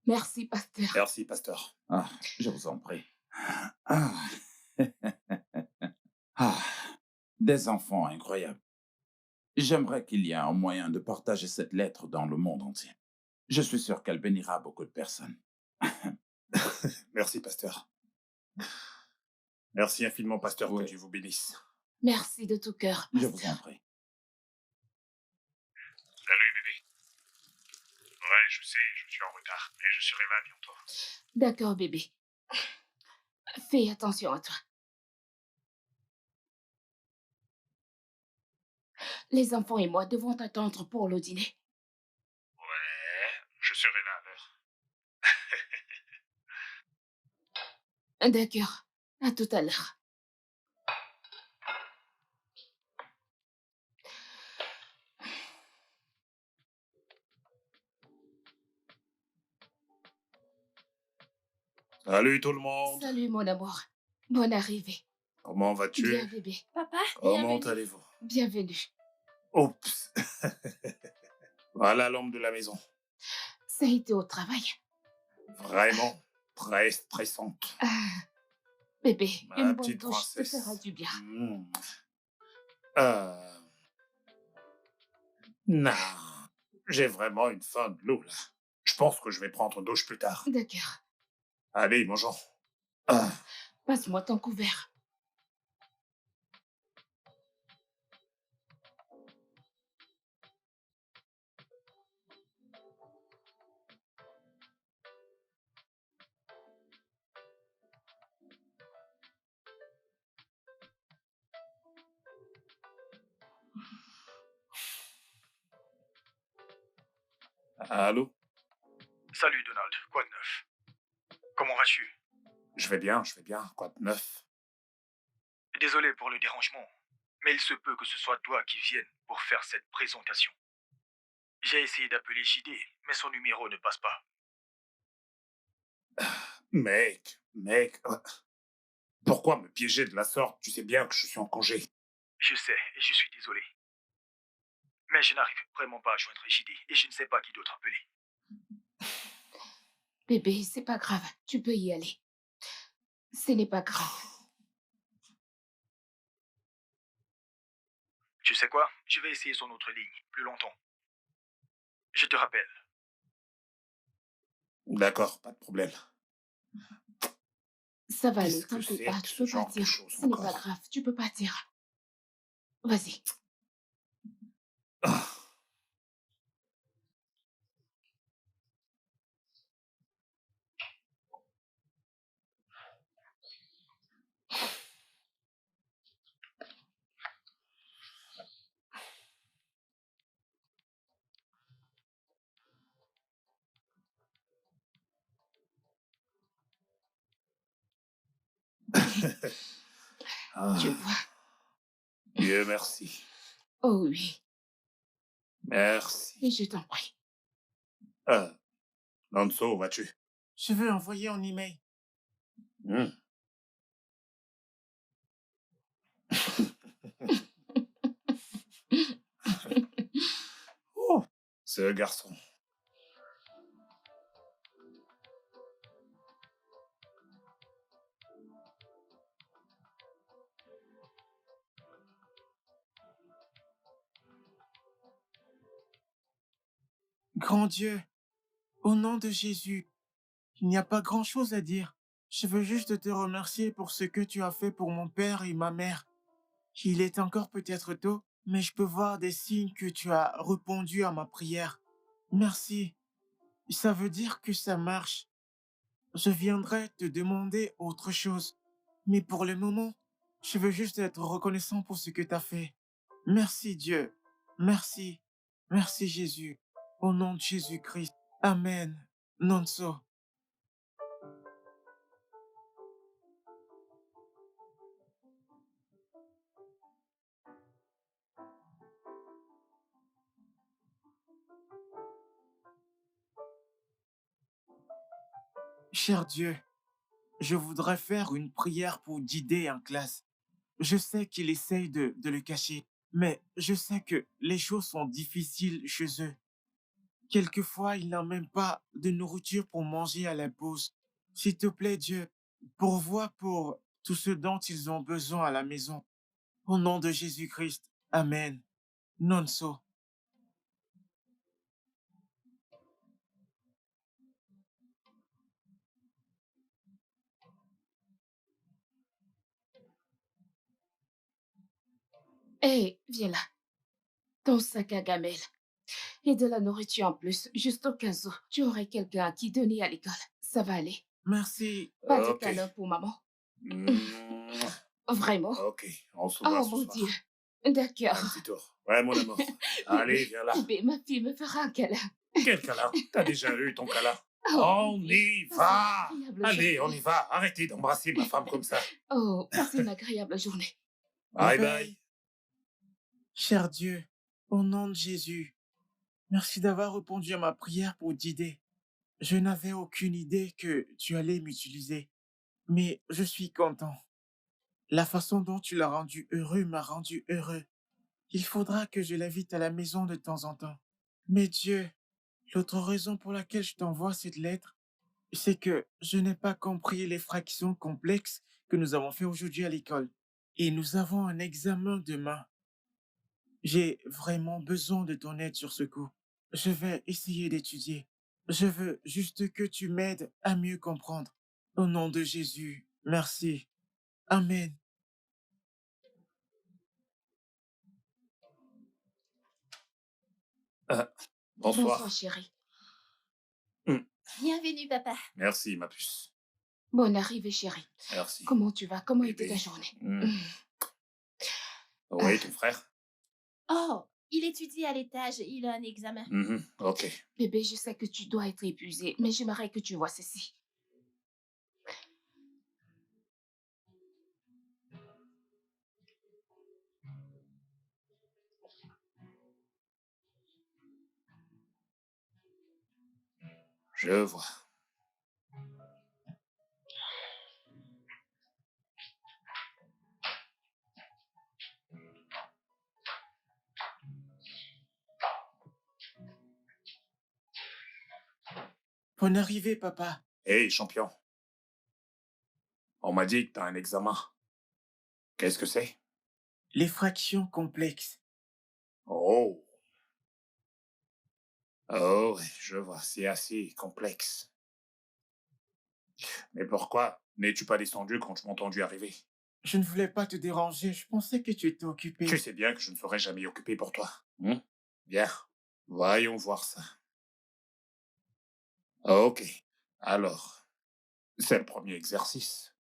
Merci, pasteur. Merci, pasteur. Ah, je vous en prie. Ah. Ah, des enfants incroyables. J'aimerais qu'il y ait un moyen de partager cette lettre dans le monde entier. Je suis sûr qu'elle bénira beaucoup de personnes. Merci, pasteur. Merci infiniment, pasteur. Oui. Que Dieu vous bénisse. Merci de tout cœur, Je vous pasteur. en prie. Salut, bébé. Ouais, je sais, je suis en retard, mais je serai là bientôt. D'accord, bébé. Fais attention à toi. Les enfants et moi devons t'attendre pour le dîner. Ouais, je serai là à l'heure. D'accord. À tout à l'heure. Salut tout le monde. Salut, mon amour. Bonne arrivée. Comment Bien, vas-tu? bébé. Papa, Comment bienvenue. allez-vous? Bienvenue. Oups. Voilà l'homme de la maison. Ça a été au travail. Vraiment très stressante. Bébé, Ma une bonne petite douche te princesse. fera du bien. Non. J'ai vraiment une faim de l'eau là. Je pense que je vais prendre une douche plus tard. D'accord. Allez, mangeons. Ah. Passe-moi ton couvert. Allô? Salut Donald, quoi de neuf? Comment vas-tu? Je vais bien. Quoi de neuf? Désolé pour le dérangement, mais il se peut que ce soit toi qui viennes pour faire cette présentation. J'ai essayé d'appeler JD, mais son numéro ne passe pas. Mec, pourquoi me piéger de la sorte? Tu sais bien que je suis en congé. Je sais, et je suis désolé. Mais je n'arrive vraiment pas à joindre JD, et je ne sais pas qui d'autre appeler. Bébé, c'est pas grave. Tu peux y aller. Ce n'est pas grave. Tu sais quoi? Je vais essayer son autre ligne, plus longtemps. Je te rappelle. D'accord, pas de problème. Ça va aller, Qu'est-ce que t'en fais c'est pas. que Tu ce peux genre de partir. choses Ce n'est pas encore? grave. Tu peux partir. Vas-y. Ah. Tu Ah, vois. Dieu merci. Oh oui. Merci. Et je t'en prie. Nanso, où vas-tu? Je veux envoyer un email. Hmm. Oh, ce garçon. Grand Dieu, au nom de Jésus, il n'y a pas grand-chose à dire. Je veux juste te remercier pour ce que tu as fait pour mon père et ma mère. Il est encore peut-être tôt, mais je peux voir des signes que tu as répondu à ma prière. Merci. Ça veut dire que ça marche. Je viendrai te demander autre chose. Mais pour le moment, je veux juste être reconnaissant pour ce que tu as fait. Merci Dieu. Merci. Merci Jésus. Au nom de Jésus-Christ. Amen. Non so. Cher Dieu, je voudrais faire une prière pour Didé en classe. Je sais qu'il essaye de le cacher, mais je sais que les choses sont difficiles chez eux. Quelquefois, il n'a même pas de nourriture pour manger à la pause. S'il te plaît, Dieu, pourvois pour tout ce dont ils ont besoin à la maison. Au nom de Jésus-Christ. Amen. Non so. Hé, viens là. Ton sac à gamelle. Et de la nourriture en plus, juste au cas où tu aurais quelqu'un à qui donner à l'école. Ça va aller. Merci. Pas de Ok. câlin pour maman. Mouah. Vraiment? Ok, on se voit Oh ce mon soir. Dieu. Un D'accord. petit tour. Ouais, mon amour. Allez, Bébé, viens là. bébé, ma fille me fera un câlin. Quel câlin? T'as déjà eu ton câlin? Oh, On bébé, y passe va! une agréable Allez, on journée. y va. Arrêtez d'embrasser ma femme comme ça. Oh, passez une agréable journée. Bye bye. Cher Dieu, au nom de Jésus, merci d'avoir répondu à ma prière pour Didé. Je n'avais aucune idée que tu allais m'utiliser, mais je suis content. La façon dont tu l'as rendu heureux m'a rendu heureux. Il faudra que je l'invite à la maison de temps en temps. Mais Dieu, l'autre raison pour laquelle je t'envoie cette lettre, c'est que je n'ai pas compris les fractions complexes que nous avons fait aujourd'hui à l'école. Et nous avons un examen demain. J'ai vraiment besoin de ton aide sur ce coup. Je vais essayer d'étudier. Je veux juste que tu m'aides à mieux comprendre. Au nom de Jésus, merci. Amen. Bonsoir, Bonsoir. chérie. Bienvenue, papa. Merci, ma puce. Bonne arrivée, chérie. Merci. Comment tu vas? Comment était Bébé. ta journée? Oui, ton frère? Oh, Il étudie à l'étage, il a un examen. Ok. Bébé, je sais que tu dois être épuisé, mais j'aimerais que tu vois ceci. Je vois. Bonne arrivée, papa. Hey, champion. On m'a dit que t'as un examen. Qu'est-ce que c'est? Les fractions complexes. Oh. Oh, ouais, je vois. C'est assez complexe. Mais pourquoi n'es-tu pas descendu quand tu m'as entendu arriver? Je ne voulais pas te déranger, je pensais que tu étais Tu occupé. sais bien que je ne serai jamais occupé pour toi. Bien. Voyons voir ça. Ok. Alors, c'est le premier exercice.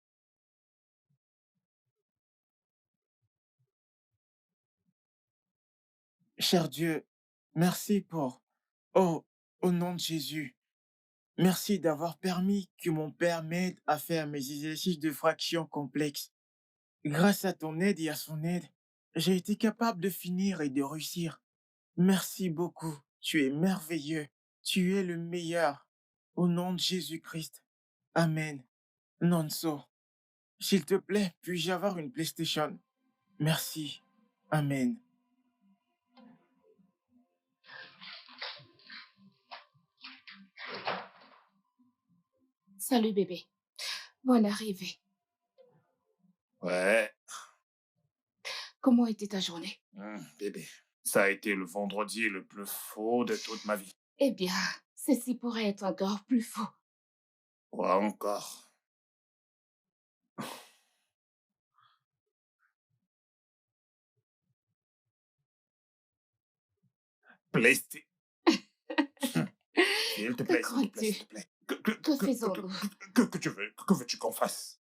Cher Dieu, merci pour... Oh, au nom de Jésus, merci d'avoir permis que mon père m'aide à faire mes exercices de fractions complexes. Grâce à ton aide et à son aide, j'ai été capable de finir et de réussir. Merci beaucoup. Tu es merveilleux. Tu es le meilleur. Au nom de Jésus-Christ. Amen. Nonso, s'il te plaît, puis-je avoir une PlayStation? Merci. Amen. Salut, bébé. Bonne arrivée. Ouais. Comment était ta journée? Bébé. Ça a été le vendredi le plus faux de toute ma vie. Eh bien, ceci pourrait être encore plus faux. Quoi encore? PlayStation. S'il te Que plaît, s'il te plaît, crois-tu? s'il te plaît. Que faisons-nous? Que tu veux? Que veux-tu qu'on fasse?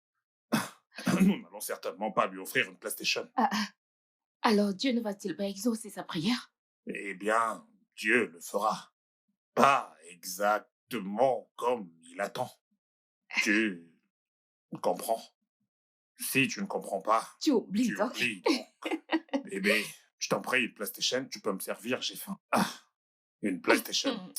Nous n'allons certainement pas lui offrir une PlayStation. Ah, ah. Alors Dieu ne va-t-il pas exaucer sa prière? Eh bien, Dieu le fera. Pas exactement comme il attend. Tu comprends? Si tu ne comprends pas, Tu oublies tu donc. oublies donc. Bébé, je t'en prie, une PlayStation, tu peux me servir, j'ai faim. Ah, une PlayStation.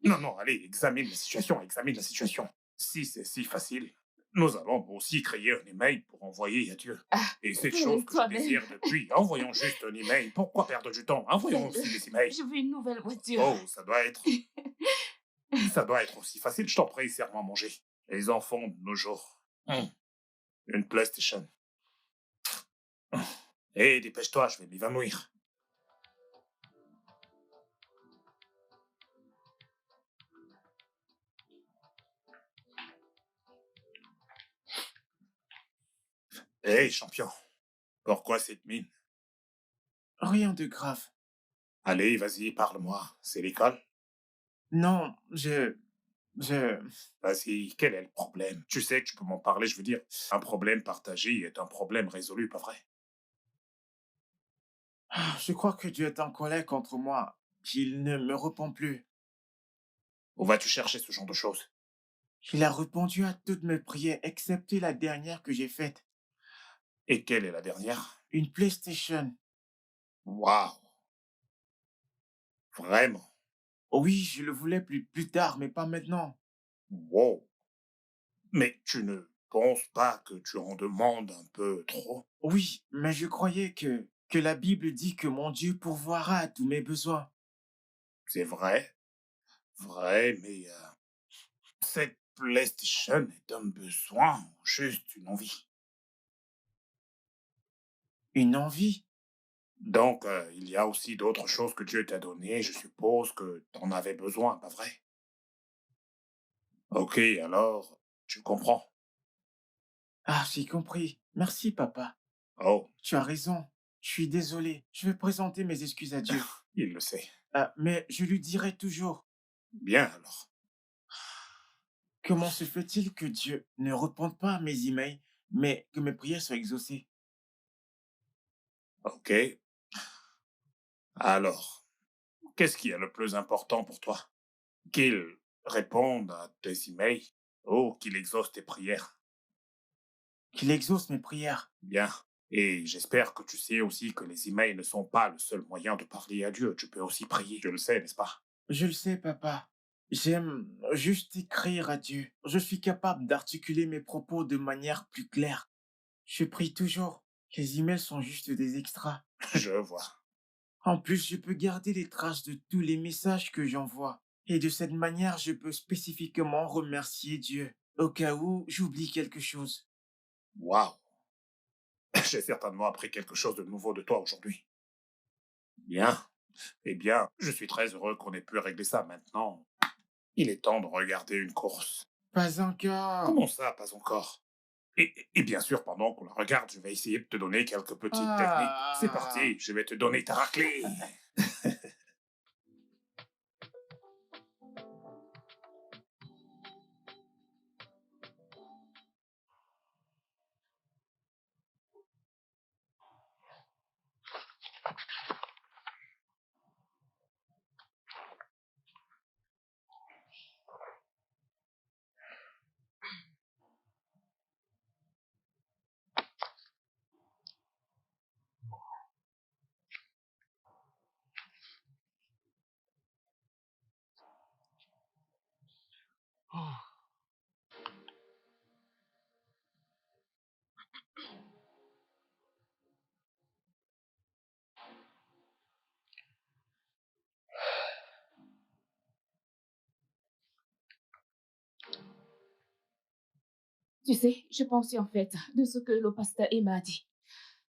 Non, non, allez, examine la situation, examine la situation. Si c'est si facile, nous allons aussi créer un email pour envoyer à Dieu. Ah, Et cette fais-le chose que je toi-même. désire depuis, envoyons juste un email. Pourquoi perdre du temps? Envoyons Fais-le. aussi des emails. Je veux une nouvelle voiture. Oh, ça doit être aussi facile. Je t'en prie, serre-moi à manger. Les enfants de nos jours. Une PlayStation. Hé, dépêche-toi, je vais m'évanouir. Hé, champion, pourquoi cette mine? Rien de grave. Allez, vas-y, parle-moi. C'est l'école? Non, je... Vas-y, quel est le problème? Tu sais que tu peux m'en parler, je veux dire. Un problème partagé est un problème résolu, pas vrai? Je crois que Dieu est en colère contre moi, qu'il ne me répond plus. Où vas-tu chercher ce genre de choses? Il a répondu à toutes mes prières, excepté la dernière que j'ai faite. Et quelle est la dernière? Une PlayStation. Waouh! Vraiment? Oui, je le voulais plus tard, mais pas maintenant. Wow! Mais tu ne penses pas que tu en demandes un peu trop? Oui, mais je croyais que la Bible dit que mon Dieu pourvoira à tous mes besoins. C'est vrai, vrai, mais cette PlayStation est un besoin ou juste une envie? Une envie? Donc, il y a aussi d'autres choses que Dieu t'a données, je suppose que t'en avais besoin, pas vrai? Ok, alors, tu comprends. Ah, j'ai compris. Merci, papa. Oh, Tu as raison. Je suis désolé. Je vais présenter mes excuses à Dieu. il le sait. Ah, mais je lui dirai toujours. Bien alors. Comment se fait-il que Dieu ne réponde pas à mes emails, mais que mes prières soient exaucées? Ok. Alors, qu'est-ce qui est le plus important pour toi? Qu'il réponde à tes emails ou qu'il exauce tes prières? Qu'il exauce mes prières. Bien. Et j'espère que tu sais aussi que les emails ne sont pas le seul moyen de parler à Dieu. Tu peux aussi prier. Tu le sais, n'est-ce pas? Je le sais, papa. J'aime juste écrire à Dieu. Je suis capable d'articuler mes propos de manière plus claire. Je prie toujours. Les emails sont juste des extras. Je vois. En plus, je peux garder les traces de tous les messages que j'envoie. Et de cette manière, je peux spécifiquement remercier Dieu au cas où j'oublie quelque chose. Waouh. J'ai certainement appris quelque chose de nouveau de toi aujourd'hui. Bien. Eh bien, je suis très heureux qu'on ait pu régler ça maintenant. Il est temps de regarder une course. Pas encore. Comment ça, pas encore? Et bien sûr, pendant qu'on la regarde, je vais essayer de te donner quelques petites techniques. C'est Ah. parti, je vais te donner ta raclée. Tu sais, je pensais en fait de ce que le pasteur Emma a dit.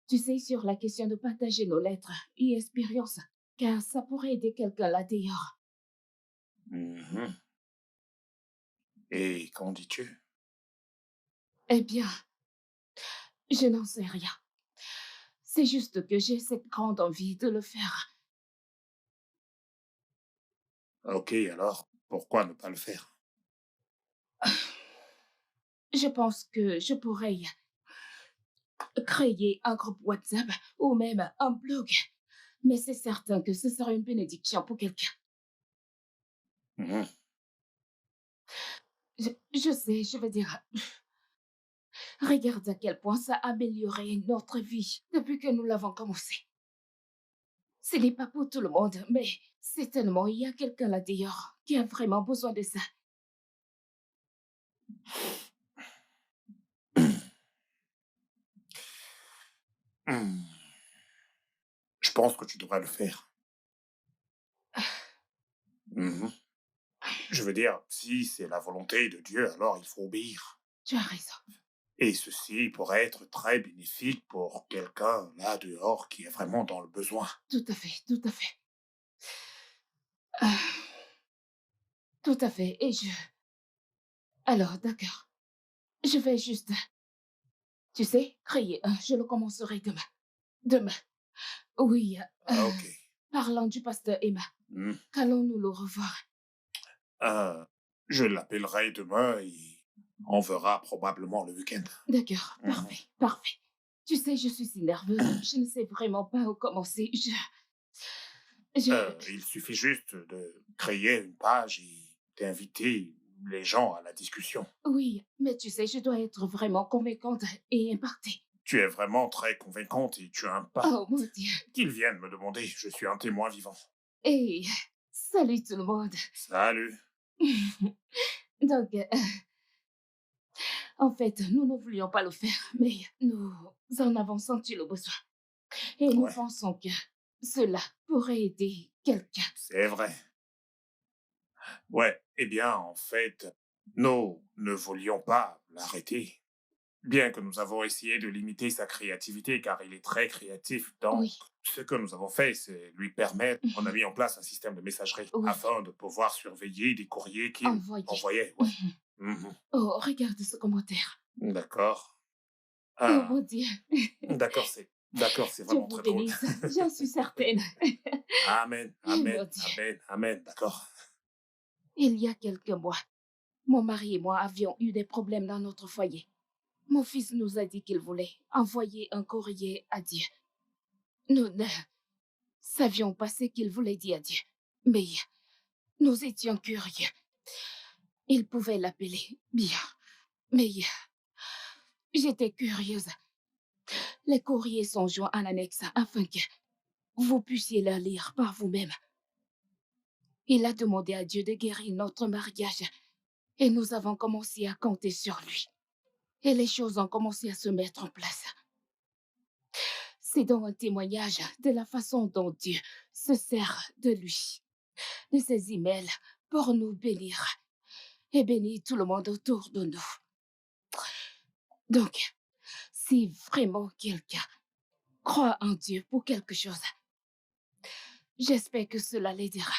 Tu sais, sur la question de partager nos lettres et expériences, car ça pourrait aider quelqu'un là dehors. Mhm. Et qu'en dis-tu? Eh bien, je n'en sais rien. C'est juste que j'ai cette grande envie de le faire. Ok, alors, pourquoi ne pas le faire? Je pense que je pourrais créer un groupe WhatsApp ou même un blog. Mais c'est certain que ce sera une bénédiction pour quelqu'un. Mhm. Je sais, je veux dire, regarde à quel point ça a amélioré notre vie depuis que nous l'avons commencé. Ce n'est pas pour tout le monde, mais certainement il y a quelqu'un là dehors qui a vraiment besoin de ça. Hmm. Je pense que tu devrais le faire. Mhm. Je veux dire, si c'est la volonté de Dieu, alors il faut obéir. Tu as raison. Et ceci pourrait être très bénéfique pour quelqu'un là dehors qui est vraiment dans le besoin. Tout à fait, tout à fait. Ah, tout à fait. Et je... Alors, d'accord. Je vais juste, tu sais, créer un. Je le commencerai demain. Demain. Oui, Ah, ok. parlant du pasteur Emma, Hmm. qu'allons-nous le revoir? Euh, je l'appellerai demain et on verra probablement le week-end. D'accord, Mhm. parfait, parfait. Tu sais, je suis si nerveuse. Je ne sais vraiment pas où commencer. Je... Il suffit juste de créer une page et d'inviter les gens à la discussion. Oui, mais tu sais, je dois être vraiment convaincante et impactée. Tu es vraiment très convaincante et tu as un pas. Oh mon Dieu. Qu'ils viennent me demander, je suis un témoin vivant. Et salut tout le monde. Salut. Donc, en fait, nous ne voulions pas le faire, mais nous en avons senti le besoin. Et nous Ouais, pensons que cela pourrait aider quelqu'un. c'est vrai. Ouais, eh bien, en fait, nous ne voulions pas l'arrêter. Bien que nous avons essayé de limiter sa créativité car il est très créatif, donc Oui, ce que nous avons fait, c'est lui permettre, on a mis en place un système de messagerie oui, afin de pouvoir surveiller des courriers qu'il envoyez. envoyait. Ouais. Mhm. Oh, regarde ce commentaire. D'accord. Oh Ah, mon Dieu, d'accord, c'est Dieu vraiment vous très drôle. bénisse, j'en suis certaine. Amen, Oh mon amen, Dieu. amen, amen, d'accord. Il y a quelques mois, mon mari et moi avions eu des problèmes dans notre foyer. Mon fils nous a dit qu'il voulait envoyer un courrier à Dieu. Nous ne savions pas ce qu'il voulait dire à Dieu. Mais nous étions curieux. Il pouvait l'appeler bien. Mais j'étais curieuse. Les courriers sont joints en annexe afin que vous puissiez les lire par vous-même. Il a demandé à Dieu de guérir notre mariage et nous avons commencé à compter sur lui. Et les choses ont commencé à se mettre en place. C'est donc un témoignage de la façon dont Dieu se sert de lui, de ses emails pour nous bénir et bénir tout le monde autour de nous. Donc, si vraiment quelqu'un croit en Dieu pour quelque chose, j'espère que cela l'aidera.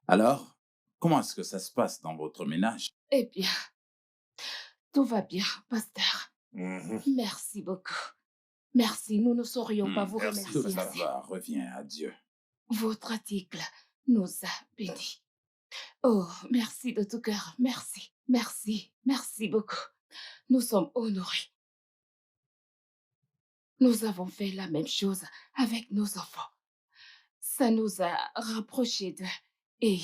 Alors, comment est-ce que ça se passe dans votre ménage? Eh bien, tout va bien, pasteur. Mhm. Merci beaucoup. Merci, nous ne saurions pas vous merci, Toute remercier la assez. gloire revient à Dieu. Votre article nous a bénis. Oh, merci de tout cœur. Merci, merci, merci beaucoup. Nous sommes honorés. Nous avons fait la même chose avec nos enfants. Ça nous a rapprochés d'eux et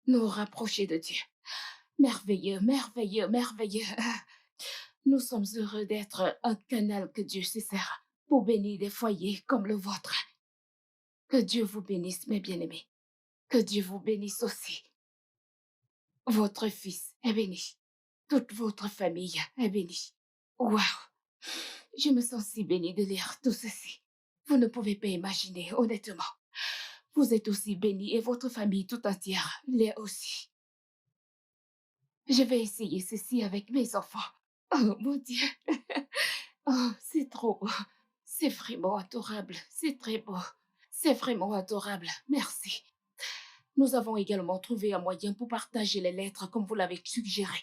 nous rapprochés de Dieu. Merveilleux, merveilleux, merveilleux. Nous sommes heureux d'être un canal que Dieu se sert pour bénir des foyers comme le vôtre. Que Dieu vous bénisse, mes bien-aimés. Que Dieu vous bénisse aussi. Votre fils est béni. Toute votre famille est bénie. Waouh! Je me sens si bénie de lire tout ceci. Vous ne pouvez pas imaginer, honnêtement. Vous êtes aussi bénis et votre famille tout entière l'est aussi. Je vais essayer ceci avec mes enfants. Oh mon Dieu! Oh, c'est trop beau. C'est vraiment adorable. C'est très beau. C'est vraiment adorable. Merci. Nous avons également trouvé un moyen pour partager les lettres comme vous l'avez suggéré.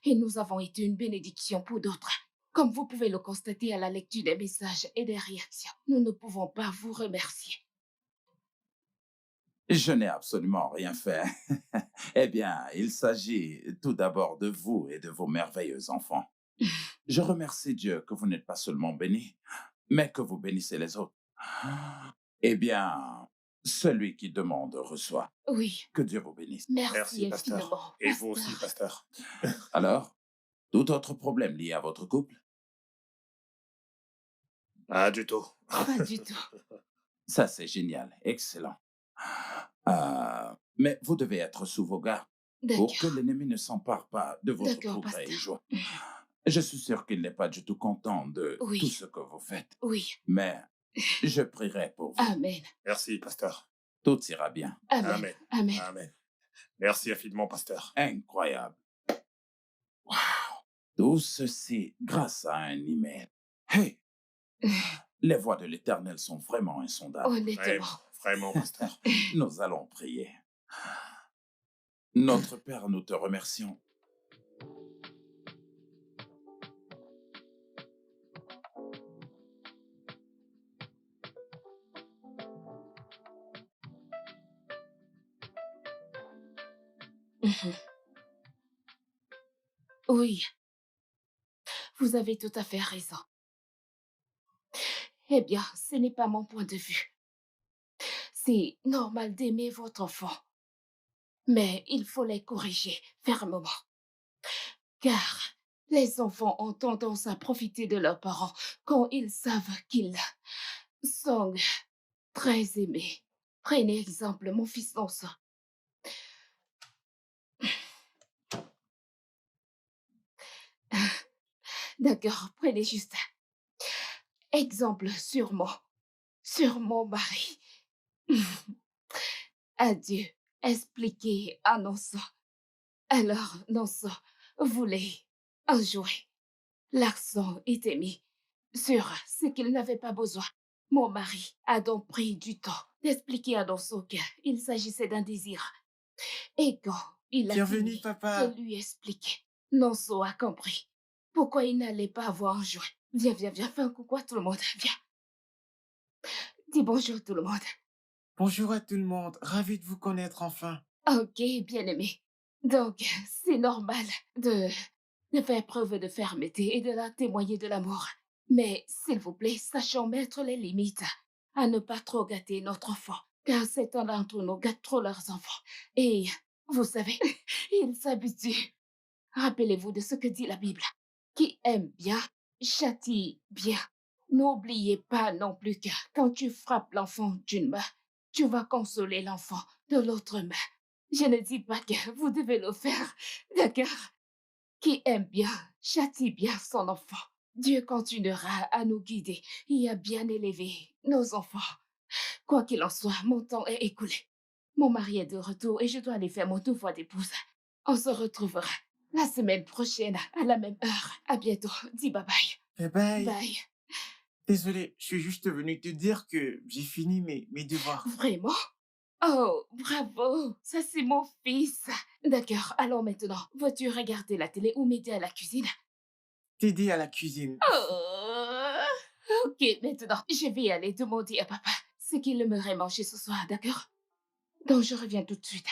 Et nous avons été une bénédiction pour d'autres. Comme vous pouvez le constater à la lecture des messages et des réactions, nous ne pouvons pas vous remercier. Je n'ai absolument rien fait. Eh bien, il s'agit tout d'abord de vous et de vos merveilleux enfants. Je remercie Dieu que vous n'êtes pas seulement bénis, mais que vous bénissez les autres. Eh bien, celui qui demande reçoit. Oui, Que Dieu vous bénisse. merci Merci, pasteur. infiniment. Et vous aussi, pasteur. Alors, tout autre problème lié à votre couple? Pas du tout. Pas du tout. Ça, c'est génial. Excellent. Mais vous devez être sous vos gardes pour que D'accord. l'ennemi ne s'empare pas de votre D'accord, progrès et pasteur. joie. Je suis sûr qu'il n'est pas du tout content de Oui. tout ce que vous faites, Oui. mais je prierai pour vous. Amen. Merci, pasteur. Tout ira bien. Amen. Amen. Amen. Amen. Merci infiniment, pasteur. Incroyable. Wow. Tout ceci grâce à un email. Hey, les voies de l'Éternel sont vraiment insondables. Honnêtement. Vraiment, pasteur. Nous allons prier. Notre Père, nous te remercions. Mhm. Oui, vous avez tout à fait raison. Eh bien, ce n'est pas mon point de vue. C'est normal d'aimer votre enfant, mais il faut les corriger fermement. Car les enfants ont tendance à profiter de leurs parents quand ils savent qu'ils sont très aimés. Prenez exemple, mon fils Nonso. D'accord, prenez juste exemple sur mon mari. Adieu, expliquez à Nonso. Alors, Nonso voulait un jouet. L'accent était mis sur ce qu'il n'avait pas besoin. Mon mari a donc pris du temps d'expliquer à Nonso qu'il s'agissait d'un désir. Et quand il a Bienvenue, fini papa. de lui expliquer, Nonso a compris pourquoi il n'allait pas avoir un jouet. Viens, viens, viens, fais un coucou à tout le monde, viens. Dis bonjour tout le monde. Bonjour à tout le monde. Ravi de vous connaître enfin. Ok, bien-aimé. Donc, c'est normal de de faire preuve de fermeté et de la témoigner de l'amour. Mais, s'il vous plaît, sachons mettre les limites à ne pas trop gâter notre enfant, car certains d'entre nous gâtent trop leurs enfants. Et, vous savez, ils s'habituent. Rappelez-vous de ce que dit la Bible. Qui aime bien, châtie bien. N'oubliez pas non plus que quand tu frappes l'enfant d'une main, tu vas consoler l'enfant de l'autre main. Je ne dis pas que vous devez le faire, d'accord? Qui aime bien, châtie bien son enfant. Dieu continuera à nous guider et à bien élever nos enfants. Quoi qu'il en soit, mon temps est écoulé. Mon mari est de retour et je dois aller faire mon devoir d'épouse. On se retrouvera la semaine prochaine à la même heure. À bientôt. Dis bye bye. Bye bye. Bye. Désolé, je suis juste venu te dire que j'ai fini mes devoirs. Vraiment? Oh, bravo. Ça, c'est mon fils. D'accord. Alors maintenant, vas-tu regarder la télé ou m'aider à la cuisine? T'aider à la cuisine. Oh, ok, maintenant, je vais aller demander à papa ce qu'il aimerait manger ce soir, d'accord? Donc, je reviens tout de suite.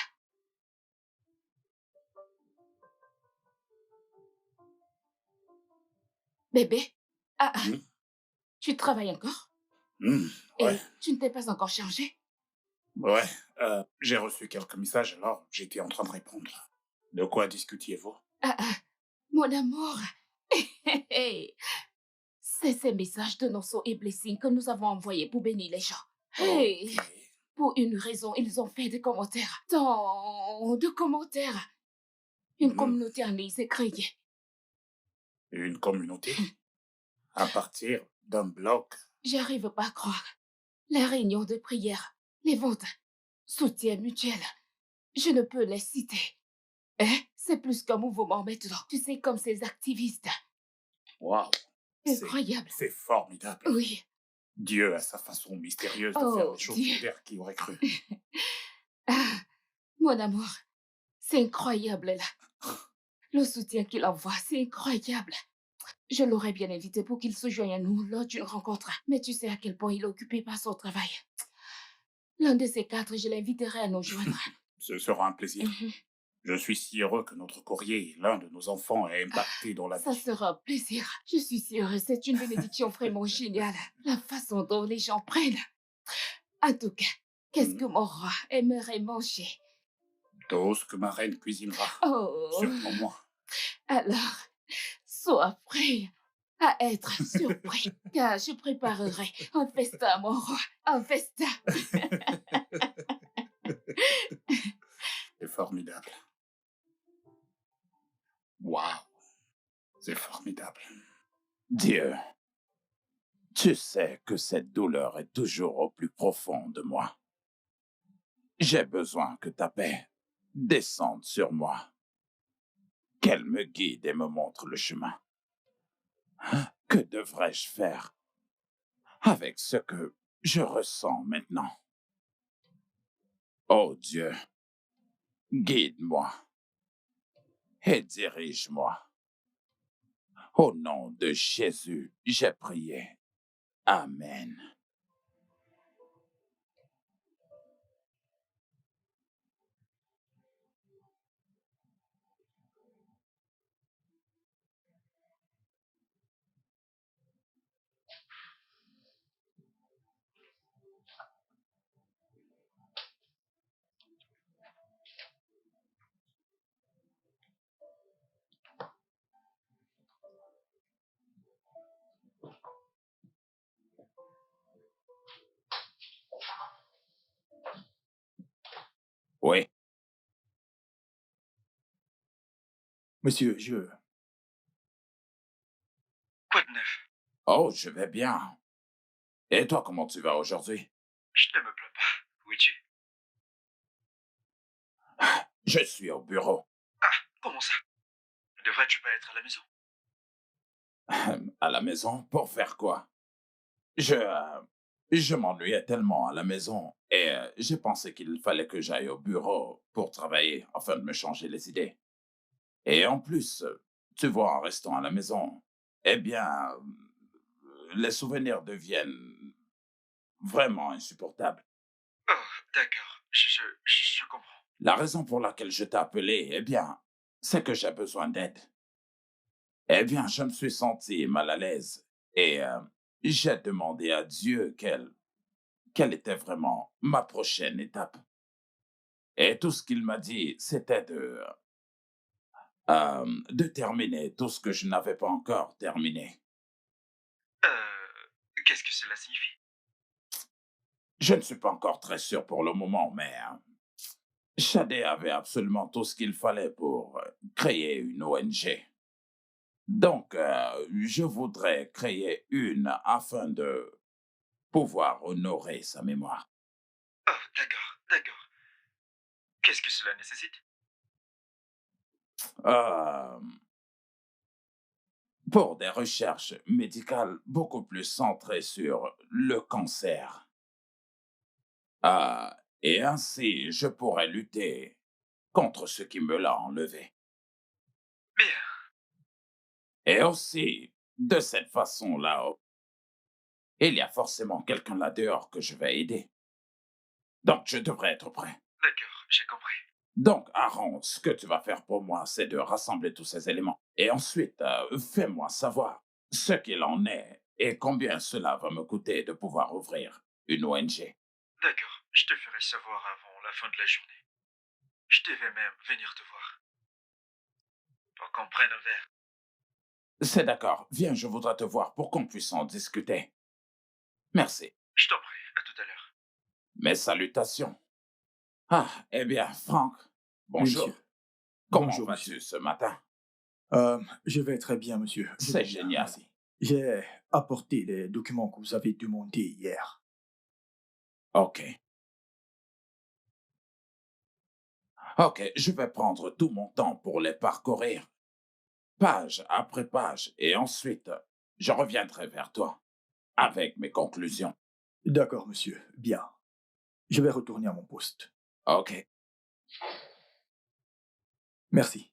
Bébé? Ah, ah, Hmm, tu travailles encore? hmm, ouais, Et tu ne t'es pas encore changé? ouais. J'ai reçu quelques messages, alors j'étais en train de répondre. De quoi discutiez-vous? Ah, ah, mon amour. C'est ces messages de Nonso et Blessing que nous avons envoyés pour bénir les gens. Hey, Ok. pour une raison, ils ont fait des commentaires. Tant de commentaires. Une Hmm, communauté en ligne s'est créée. Une communauté? À partir d'un blog? J'arrive pas à croire. Les réunions de prière, les ventes, soutien mutuel. Je ne peux les citer. Hein? C'est plus qu'un mouvement maintenant. Tu sais, comme ces activistes. Waouh! Incroyable. C'est formidable. Oui. Dieu a sa façon mystérieuse de faire Oh, les choses Dieu. sur Terre, qui aurait cru? Ah, mon amour, c'est incroyable là. Le soutien qu'il envoie, c'est incroyable. Je l'aurais bien invité pour qu'il se joigne à nous lors d'une rencontre. Mais tu sais à quel point il est occupé par son travail. L'un de ces quatre, je l'inviterai à nous joindre. Ce sera un plaisir. Mhm. Je suis si heureux que notre courrier et l'un de nos enfants ait impacté dans la Ça vie. sera un plaisir. Je suis sûre, c'est une bénédiction vraiment géniale. La façon dont les gens prennent. En tout cas, qu'est-ce que Hmm. mon roi aimerait manger? Tout ce que ma reine cuisinera. Oh, Sûrement moi. alors, sois prêt à être surpris, car je préparerai un festin, mon roi, un festin. C'est formidable. Waouh! C'est formidable. Dieu, tu sais que cette douleur est toujours au plus profond de moi. J'ai besoin que ta paix descende sur moi, qu'elle me guide et me montre le chemin. Que devrais-je faire avec ce que je ressens maintenant? Oh Dieu, guide-moi et dirige-moi. Au nom de Jésus, j'ai prié. Amen. Oui, Monsieur, Quoi de neuf? oh, je vais bien. Et toi, comment tu vas aujourd'hui? Je ne me plains pas. Où es-tu? Je suis au bureau. Comment ça? Ne devrais-tu pas être à la maison? À la maison, pour faire quoi? Je m'ennuyais tellement à la maison et j'ai pensé qu'il fallait que j'aille au bureau pour travailler afin de me changer les idées. Et en plus, tu vois, en restant à la maison, eh bien, les souvenirs deviennent vraiment insupportables. Oh, d'accord. Je comprends. La raison pour laquelle je t'ai appelé, eh bien, c'est que j'ai besoin d'aide. Eh bien, je me suis senti mal à l'aise et j'ai demandé à Dieu quelle était vraiment ma prochaine étape. Et tout ce qu'il m'a dit, c'était de terminer tout ce que je n'avais pas encore terminé. Qu'est-ce que cela signifie? Je ne suis pas encore très sûr pour le moment, mais Shadé avait absolument tout ce qu'il fallait pour créer une ONG. Donc, je voudrais créer une afin de pouvoir honorer sa mémoire. Oh, d'accord, d'accord. Qu'est-ce que cela nécessite? Euh, pour des recherches médicales beaucoup plus centrées sur le cancer. Euh, et ainsi, je pourrais lutter contre ce qui me l'a enlevé. Bien. Et aussi, de cette façon-là, il y a forcément quelqu'un là dehors que je vais aider. Donc, je devrais être prêt. D'accord, j'ai compris. Donc, Aaron, ce que tu vas faire pour moi, c'est de rassembler tous ces éléments. Et ensuite, fais-moi savoir ce qu'il en est et combien cela va me coûter de pouvoir ouvrir une ONG. D'accord, je te ferai savoir avant la fin de la journée. Je devais même venir te voir pour qu'on prenne un verre. C'est d'accord. Viens, je voudrais te voir pour qu'on puisse en discuter. Merci. Je t'en prie, à tout à l'heure. Mes salutations. Ah, eh bien, Franck, Oui, bonjour. monsieur. Comment Bonjour, vas-tu monsieur. ce matin? Je vais très bien, monsieur. Je C'est vais bien, génial. merci. J'ai apporté les documents que vous avez demandés hier. OK. OK, je vais prendre tout mon temps pour les parcourir, page après page, et ensuite, je reviendrai vers toi avec mes conclusions. D'accord, monsieur. Bien. Je vais retourner à mon poste. OK. Merci.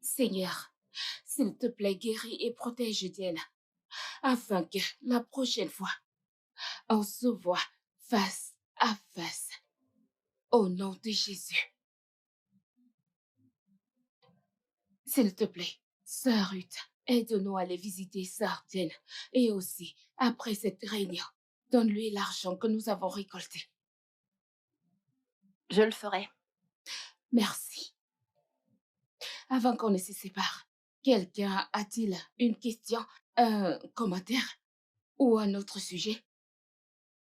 Seigneur, s'il te plaît, guéris et protège Diana, afin que la prochaine fois, on se voit face à face. Au nom de Jésus. S'il te plaît, Sœur Ruth, aide-nous à aller visiter Sœur Diane. Et aussi, après cette réunion, donne-lui l'argent que nous avons récolté. Je le ferai. Merci. Avant qu'on ne se sépare, quelqu'un a-t-il une question, un commentaire ou un autre sujet?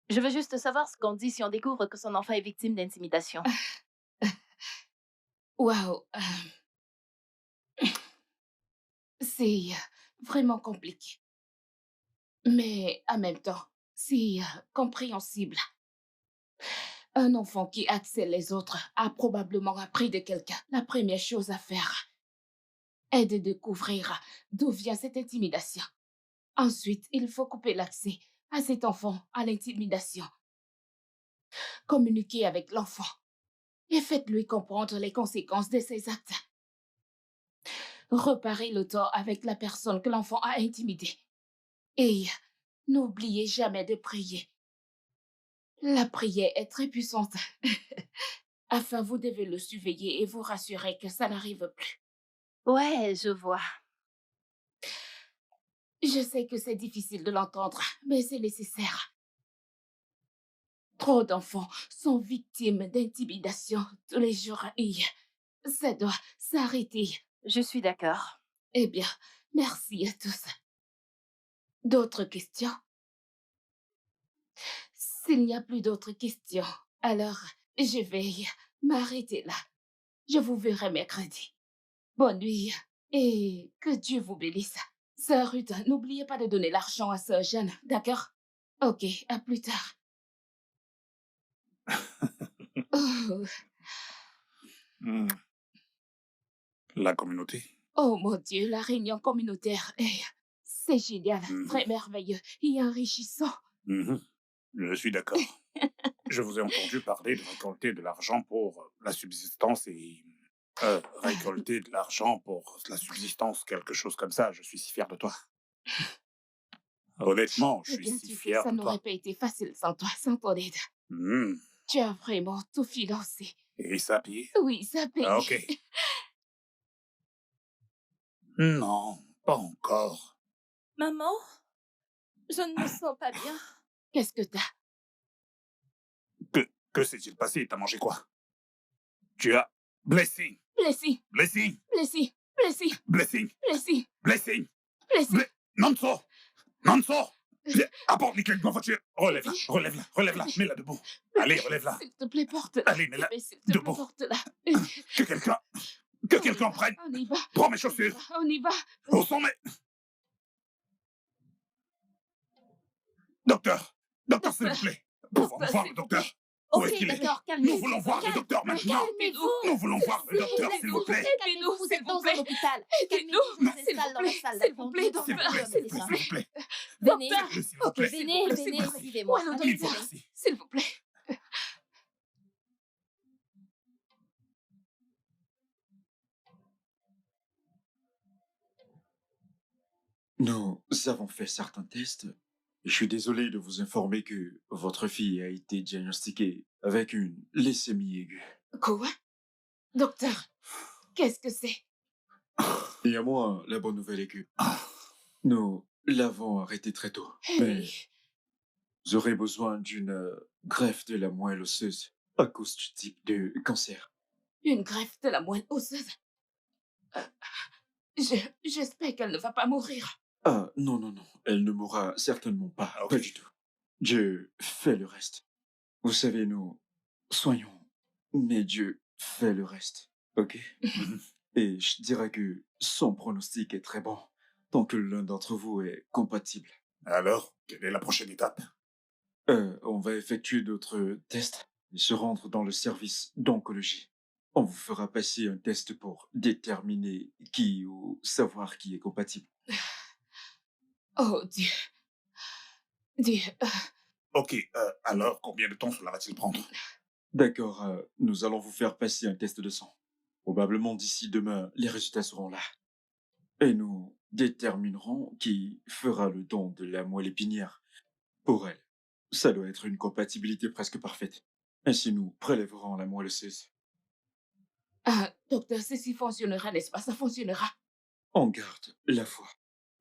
Je veux juste savoir ce qu'on dit si on découvre que son enfant est victime d'intimidation. Waouh, c'est vraiment compliqué. Mais en même temps, c'est compréhensible. Un enfant qui harcèle les autres a probablement appris de quelqu'un. La première chose à faire est de découvrir d'où vient cette intimidation. Ensuite, il faut couper l'accès à cet enfant à l'intimidation. Communiquez avec l'enfant et faites-lui comprendre les conséquences de ses actes. Reparez le tort avec la personne que l'enfant a intimidée. Et n'oubliez jamais de prier. La prière est très puissante. Afin, vous devez le surveiller et vous rassurer que ça n'arrive plus. Ouais, je vois. Je sais que c'est difficile de l'entendre, mais c'est nécessaire. Trop d'enfants sont victimes d'intimidation tous les jours et ça doit s'arrêter. Je suis d'accord. Eh bien, merci à tous. D'autres questions? S'il n'y a plus d'autres questions, alors je vais m'arrêter là. Je vous verrai mercredi. Bonne nuit et que Dieu vous bénisse. Sœur Ruth, n'oubliez pas de donner l'argent à Sœur Jeanne, d'accord? Ok, à plus tard. Oh, Hmm. La communauté. oh mon Dieu, la réunion communautaire, c'est génial, Mhm. très merveilleux et enrichissant. Mhm. Je suis d'accord. Je vous ai entendu parler de récolter de l'argent pour la subsistance et récolter de l'argent pour la subsistance, quelque chose comme ça. Je suis si fier de toi. Honnêtement, je Eh suis bien, si tu sais, fier ça de n'aurait toi. pas été facile sans toi, sans ton aide. Hmm. Tu as vraiment tout financé. Et ça paye? Oui, ça paye. Ah, ok. Non, pas encore. Maman, je ne me sens pas bien. Qu'est-ce que t'as? Que s'est-il passé? T'as mangé quoi? Tu as... Blessing, Blessing, blessing, blessing, blessing, blessing, blessing, blessing, blessing. Nanso, Nanso, viens, apporte les clés de ma voiture. Relève-la, relève-la, relève-la, mets-la debout. Allez, relève-la. S'il te plaît, porte-la. Allez, mets-la Bébé, s'il te plaît, debout. porte-la. Que quelqu'un prenne. On y va. Prends mes chaussures. On y va. Où sont mes... Docteur, docteur, s'il vous plaît. Pouvons-nous voir le docteur? Où est-ce Ok, qu'il est? d'accord, calmez-vous. Nous voulons voir le docteur maintenant. Calmez-vous. Nous voulons voir le docteur, s'il vous plaît. Calmez-vous, vous s'il êtes vous dans plaît. un hôpital. Aidez-nous. Calmez-vous, vous S'il êtes dans la vous salle plaît, s'il vous plaît, d'attente. S'il vous plaît, s'il vous s'il vous plaît. Venez, Docteur. S'il vous Ok, plaît. venez, s'il venez, vous plaît. suivez-moi. Où est le Il docteur? faut ici. S'il vous plaît. Nous avons fait certains tests. Je suis désolé de vous informer que votre fille a été diagnostiquée avec une leucémie aiguë. Quoi? Docteur, qu'est-ce que c'est? Et à moi, la bonne nouvelle est que nous l'avons arrêtée très tôt. Mais Hey. vous aurez besoin d'une greffe de la moelle osseuse à cause du type de cancer. Une greffe de la moelle osseuse. J'espère qu'elle ne va pas mourir. Ah, non, non, non. Elle ne mourra certainement pas. Ah, ok. Pas du tout. Dieu fait le reste. Vous savez, nous soignons, mais Dieu fait le reste. OK? Et je dirais que son pronostic est très bon, tant que l'un d'entre vous est compatible. Alors, quelle est la prochaine étape? On va effectuer d'autres tests et se rendre dans le service d'oncologie. On vous fera passer un test pour déterminer qui ou savoir qui est compatible. Oh Dieu. Dieu. Ok, alors combien de temps cela va-t-il prendre? D'accord, nous allons vous faire passer un test de sang. Probablement d'ici demain, les résultats seront là. Et nous déterminerons qui fera le don de la moelle épinière. Pour elle, ça doit être une compatibilité presque parfaite. Ainsi, nous prélèverons la moelle osseuse. Ah, docteur, ceci fonctionnera, n'est-ce pas? Ça fonctionnera. On garde la foi.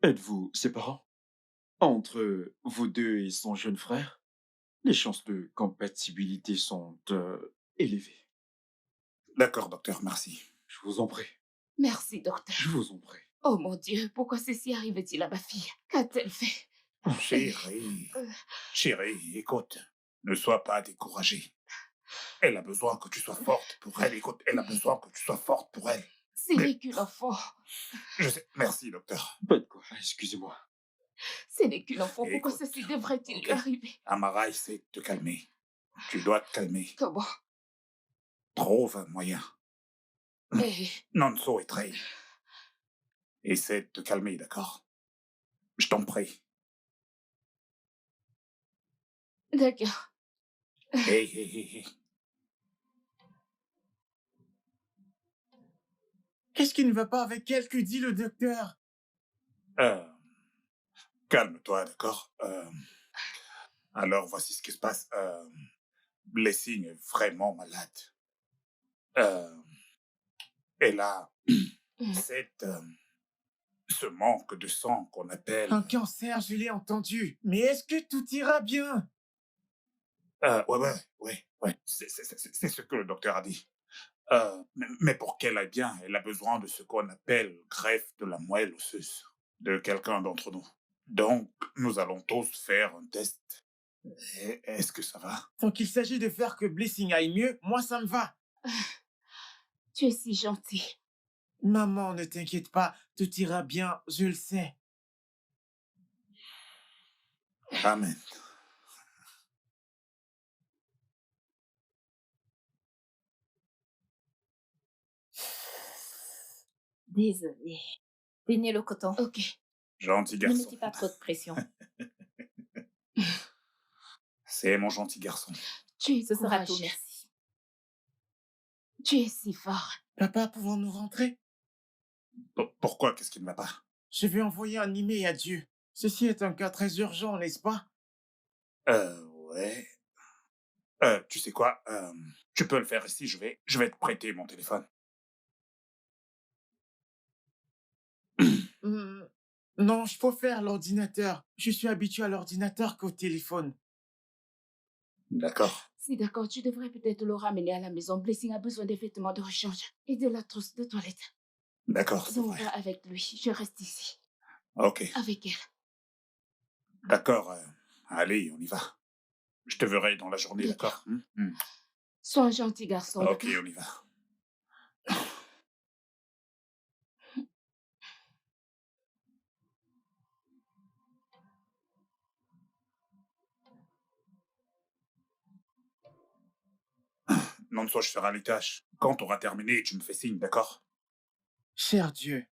Êtes-vous ses parents? Entre vous deux et son jeune frère, les chances de compatibilité sont élevées. D'accord, docteur, merci. Je vous en prie. Merci, docteur. Je vous en prie. Oh mon Dieu, pourquoi ceci arrive-t-il à ma fille? Qu'a-t-elle fait? Chérie, écoute, ne sois pas découragée. Elle a besoin que tu sois forte pour elle. Écoute, elle a besoin que tu sois forte pour elle. Ce n'est qu'une enfant. Je sais. Merci, docteur. Pas de quoi, excusez-moi. Ce n'est qu'une enfant. Pourquoi Écoute, ceci devrait-il lui ok. arriver? Amara essaie de te calmer. Tu dois te calmer. Comment? Trouve un moyen. Eh, Nanso est très... Essaie de te calmer, d'accord? Je t'en prie. d'accord. Hey. Qu'est-ce qui ne va pas avec elle? Que dit le docteur? Calme-toi, d'accord? Alors, voici ce qui se passe. Blessing est vraiment malade. Elle a ce manque de sang qu'on appelle... Un cancer, je l'ai entendu. Mais est-ce que tout ira bien? Ouais. C'est ce que le docteur a dit. Mais pour qu'elle aille bien, elle a besoin de ce qu'on appelle greffe de la moelle osseuse de quelqu'un d'entre nous. Donc, nous allons tous faire un test. Est-ce que ça va? Tant qu'il s'agit de faire que Blessing aille mieux, moi ça me va. Tu es si gentil. Maman, ne t'inquiète pas, tout ira bien, je le sais. Amen. Désolée. Tenez le coton. Ok. Gentil Ne garçon. mettez pas trop de pression. C'est mon gentil garçon. Tu es Ce sera tout, courageux. merci. Tu es si fort. Papa, pouvons-nous rentrer? Pourquoi? Qu'est-ce qui ne va pas? Je vais envoyer un email à Dieu. Ceci est un cas très urgent, n'est-ce pas? Ouais. Tu sais quoi? Tu peux le faire ici, je vais te prêter mon téléphone. Hmm, non, je préfère l'ordinateur. Je suis habitué à l'ordinateur qu'au téléphone. D'accord. Si d'accord, tu devrais peut-être le ramener à la maison. Blessing a besoin des vêtements de rechange et de la trousse de toilette. D'accord, c'est Donc, vrai. va avec lui. Je reste ici. OK. Avec elle. D'accord. Allez, on y va. Je te verrai dans la journée, D'accord. d'accord? Sois un gentil garçon, OK, d'accord? on y va. Non, soit je ferai les tâches. Quand tu auras terminé, tu me fais signe, d'accord? Cher Dieu,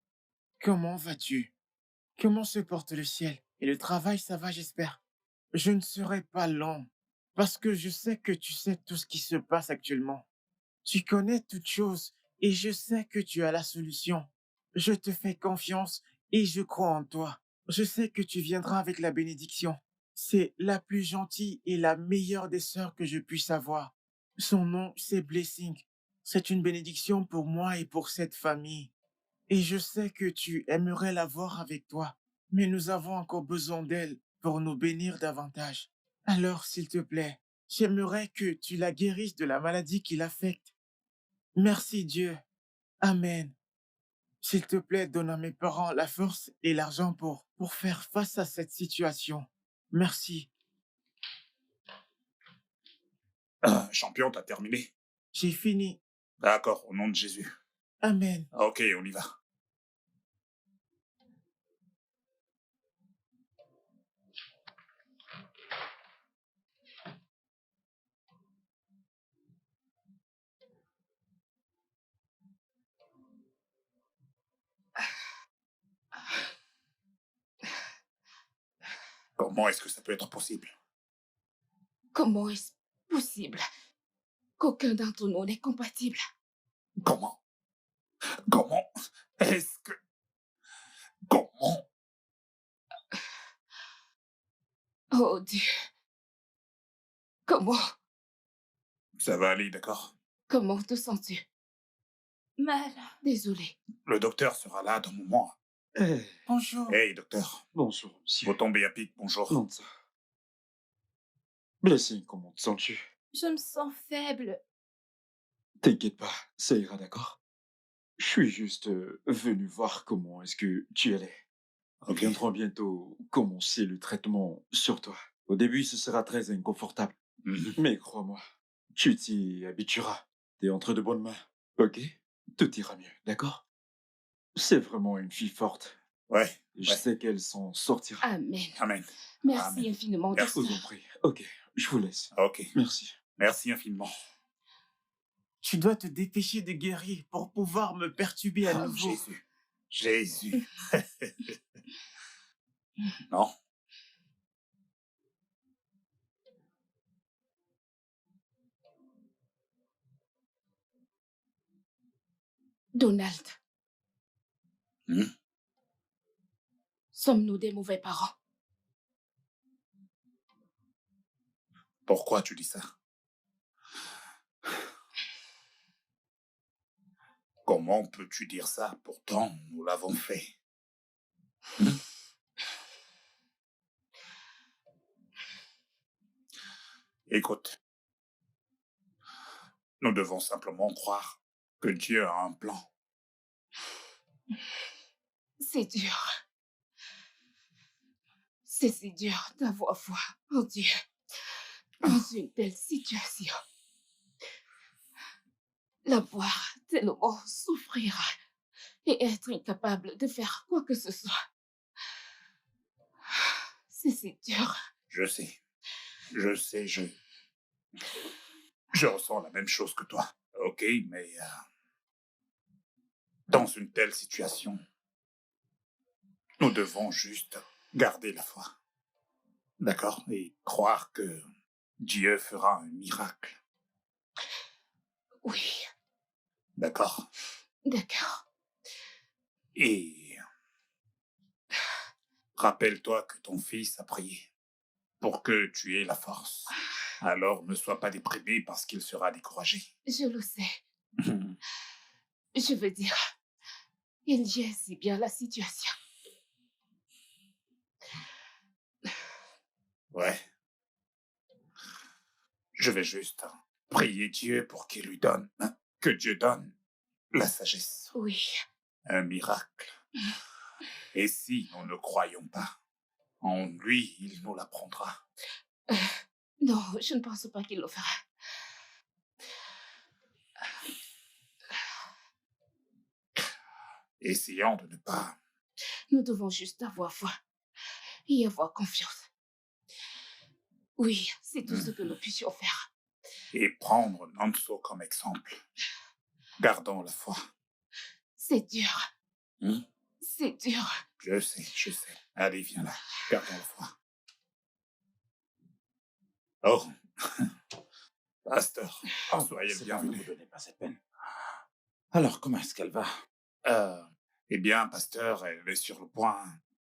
comment vas-tu? Comment se porte le ciel? Et le travail, ça va, j'espère. Je ne serai pas lent, parce que je sais que tu sais tout ce qui se passe actuellement. Tu connais toutes choses, et je sais que tu as la solution. Je te fais confiance, et je crois en toi. Je sais que tu viendras avec la bénédiction. C'est la plus gentille et la meilleure des sœurs que je puisse avoir. Son nom, c'est Blessing. C'est une bénédiction pour moi et pour cette famille. Et je sais que tu aimerais la voir avec toi, mais nous avons encore besoin d'elle pour nous bénir davantage. Alors, s'il te plaît, j'aimerais que tu la guérisses de la maladie qui l'affecte. Merci Dieu. Amen. S'il te plaît, donne à mes parents la force et l'argent pour faire face à cette situation. Merci. Champion, t'as terminé? J'ai fini. D'accord, au nom de Jésus. Amen. OK, on y va. Comment est-ce que ça peut être possible? Comment est-ce possible qu'aucun d'entre nous n'est compatible? Comment? Comment est-ce que... Comment? Oh Dieu. Comment? Ça va aller, d'accord? Comment te sens-tu? Mal. Désolée. Le docteur sera là dans un moment. Eh, Bonjour. Hey, docteur. bonjour, monsieur. Vous tombez à pic, bonjour. Non, ça. Blessing, comment te sens-tu? Je me sens faible. T'inquiète pas, ça ira, d'accord? Je suis juste venu voir comment est-ce que tu allais. Nous OK. viendrons bientôt commencer le traitement sur toi. Au début, ce sera très inconfortable, Mhm. mais crois-moi, tu t'y habitueras. T'es entre de bonnes mains, ok? Tout ira mieux, d'accord? C'est vraiment une fille forte. Ouais, Je ouais. sais qu'elle s'en sortira. Amen. Amen. Merci Amen. infiniment, Merci. Je vous en docteur. prie. Ok, je vous laisse. OK. Merci. Merci infiniment. Tu dois te dépêcher de guérir pour pouvoir me perturber à Oh, nouveau. Jésus. Jésus. Non. Donald, Hmm? sommes-nous des mauvais parents? Pourquoi tu dis ça? Comment peux-tu dire ça? Pourtant, nous l'avons fait. Écoute, nous devons simplement croire que Dieu a un plan. C'est dur. C'est si dur d'avoir foi en Dieu dans une telle situation. La voir tellement souffrir et être incapable de faire quoi que ce soit. C'est si dur. Je sais. Je ressens la même chose que toi. OK, mais dans une telle situation, nous devons juste garder la foi. D'accord? Et croire que Dieu fera un miracle. Oui, D'accord? d'accord. Et rappelle-toi que ton fils a prié pour que tu aies la force. Alors ne sois pas déprimé parce qu'il sera découragé. Je le sais. Je veux dire, il gère si bien la situation. Ouais. Je vais juste prier Dieu pour qu'il lui donne, que Dieu donne la sagesse, Oui. un miracle. Et si nous ne croyons pas en lui, il nous l'apprendra. Non, je ne pense pas qu'il le fera. Essayons de ne pas... Nous devons juste avoir foi et avoir confiance. Oui, c'est tout ce que nous puissions faire. Et prendre Nanso comme exemple. Gardons la foi. C'est dur. Hmm? C'est dur. Je sais. Allez, viens là. Gardons la foi. Oh, pasteur, soyez le C'est pas, ne bienvenu. vous donnez pas cette peine. Alors, comment est-ce qu'elle va? Eh bien, pasteur, elle est sur le point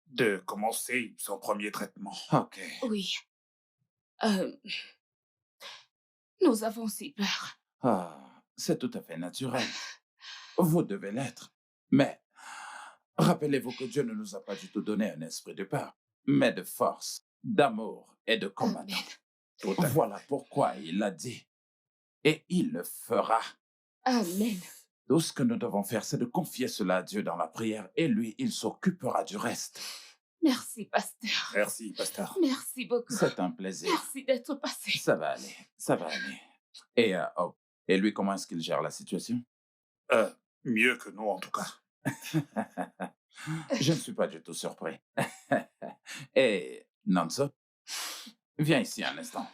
de commencer son premier traitement. Ok. Oui. Nous avons si peur. Ah, c'est tout à fait naturel. Vous devez l'être. Mais rappelez-vous que Dieu ne nous a pas du tout donné un esprit de peur, mais de force, d'amour et de combattant. Amen. Tout à fait. Voilà pourquoi il l'a dit. Et il le fera. Amen. Tout ce que nous devons faire, c'est de confier cela à Dieu dans la prière et lui, il s'occupera du reste. Merci, pasteur. Merci, pasteur. Merci beaucoup. C'est un plaisir. Merci d'être passé. Ça va aller, ça va aller. Et lui, comment est-ce qu'il gère la situation? Mieux que nous, en tout cas. Je ne suis pas du tout surpris. Et Nanso, viens ici un instant.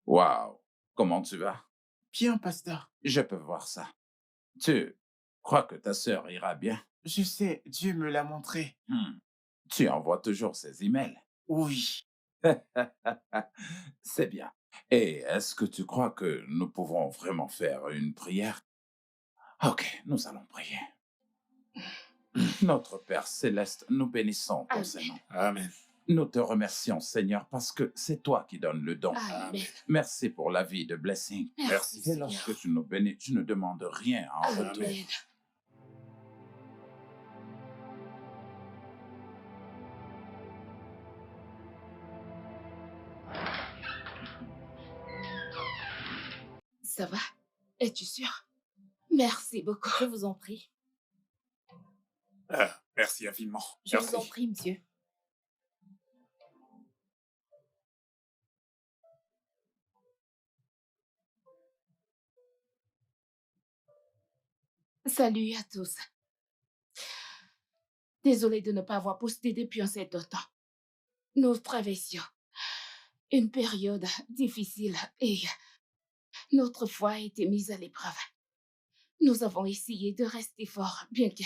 Waouh, comment tu vas? Bien, pasteur. Je peux voir ça. Tu crois que ta sœur ira bien? Je sais, Dieu me l'a montré. Tu envoies toujours ses emails. Oui. C'est bien. Et est-ce que tu crois que nous pouvons vraiment faire une prière? Ok, nous allons prier. Notre Père céleste, nous bénissons ton Amen. Seigneur. Amen. Nous te remercions, Seigneur, parce que c'est toi qui donnes le don. Amen. Merci pour la vie de Blessing. Merci, Et Seigneur. lorsque tu nous bénis, tu ne demandes rien en retour. Amen. Ça va? Es-tu sûr? Merci beaucoup. Je vous en prie. Merci infiniment. Je Merci. vous en prie, monsieur. Salut à tous. Désolée de ne pas avoir posté depuis un certain temps. Nous traversions une période difficile et notre foi a été mise à l'épreuve. Nous avons essayé de rester forts, bien que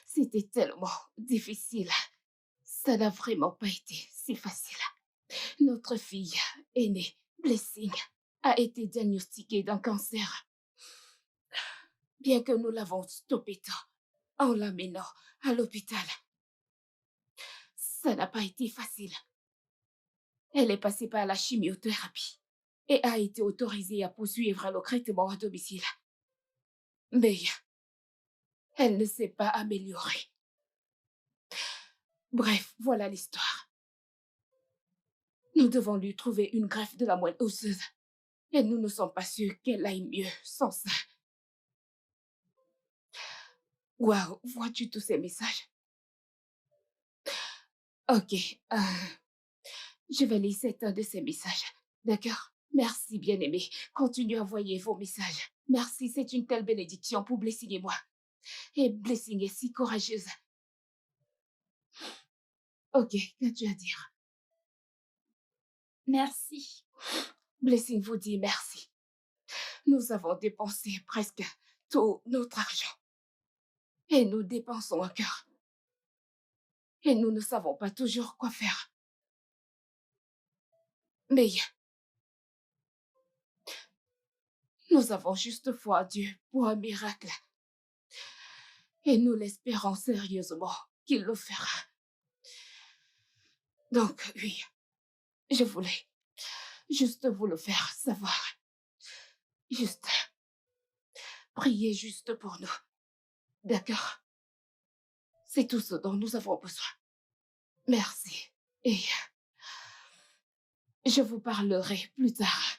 c'était tellement difficile. Ça n'a vraiment pas été si facile. Notre fille aînée, Blessing, a été diagnostiquée d'un cancer. Bien que nous l'avons stoppé tôt en l'amenant à l'hôpital, ça n'a pas été facile. Elle est passée par la chimiothérapie et a été autorisée à poursuivre le traitement à domicile. Mais elle ne s'est pas améliorée. Bref, voilà l'histoire. Nous devons lui trouver une greffe de la moelle osseuse et nous ne sommes pas sûrs qu'elle aille mieux sans ça. Waouh, vois-tu tous ces messages? Ok, je vais lire certains de ces messages, d'accord? Merci, bien-aimé. Continuez à envoyer vos messages. Merci, c'est une telle bénédiction pour Blessing et moi. Et Blessing est si courageuse. Ok, qu'as-tu à dire? Merci. Blessing vous dit merci. Nous avons dépensé presque tout notre argent. Et nous dépensons encore. Et nous ne savons pas toujours quoi faire. Mais nous avons juste foi en Dieu pour un miracle. Et nous l'espérons sérieusement qu'il le fera. Donc, oui, je voulais juste vous le faire savoir. Juste, priez juste pour nous. D'accord? C'est tout ce dont nous avons besoin. Merci. Et je vous parlerai plus tard.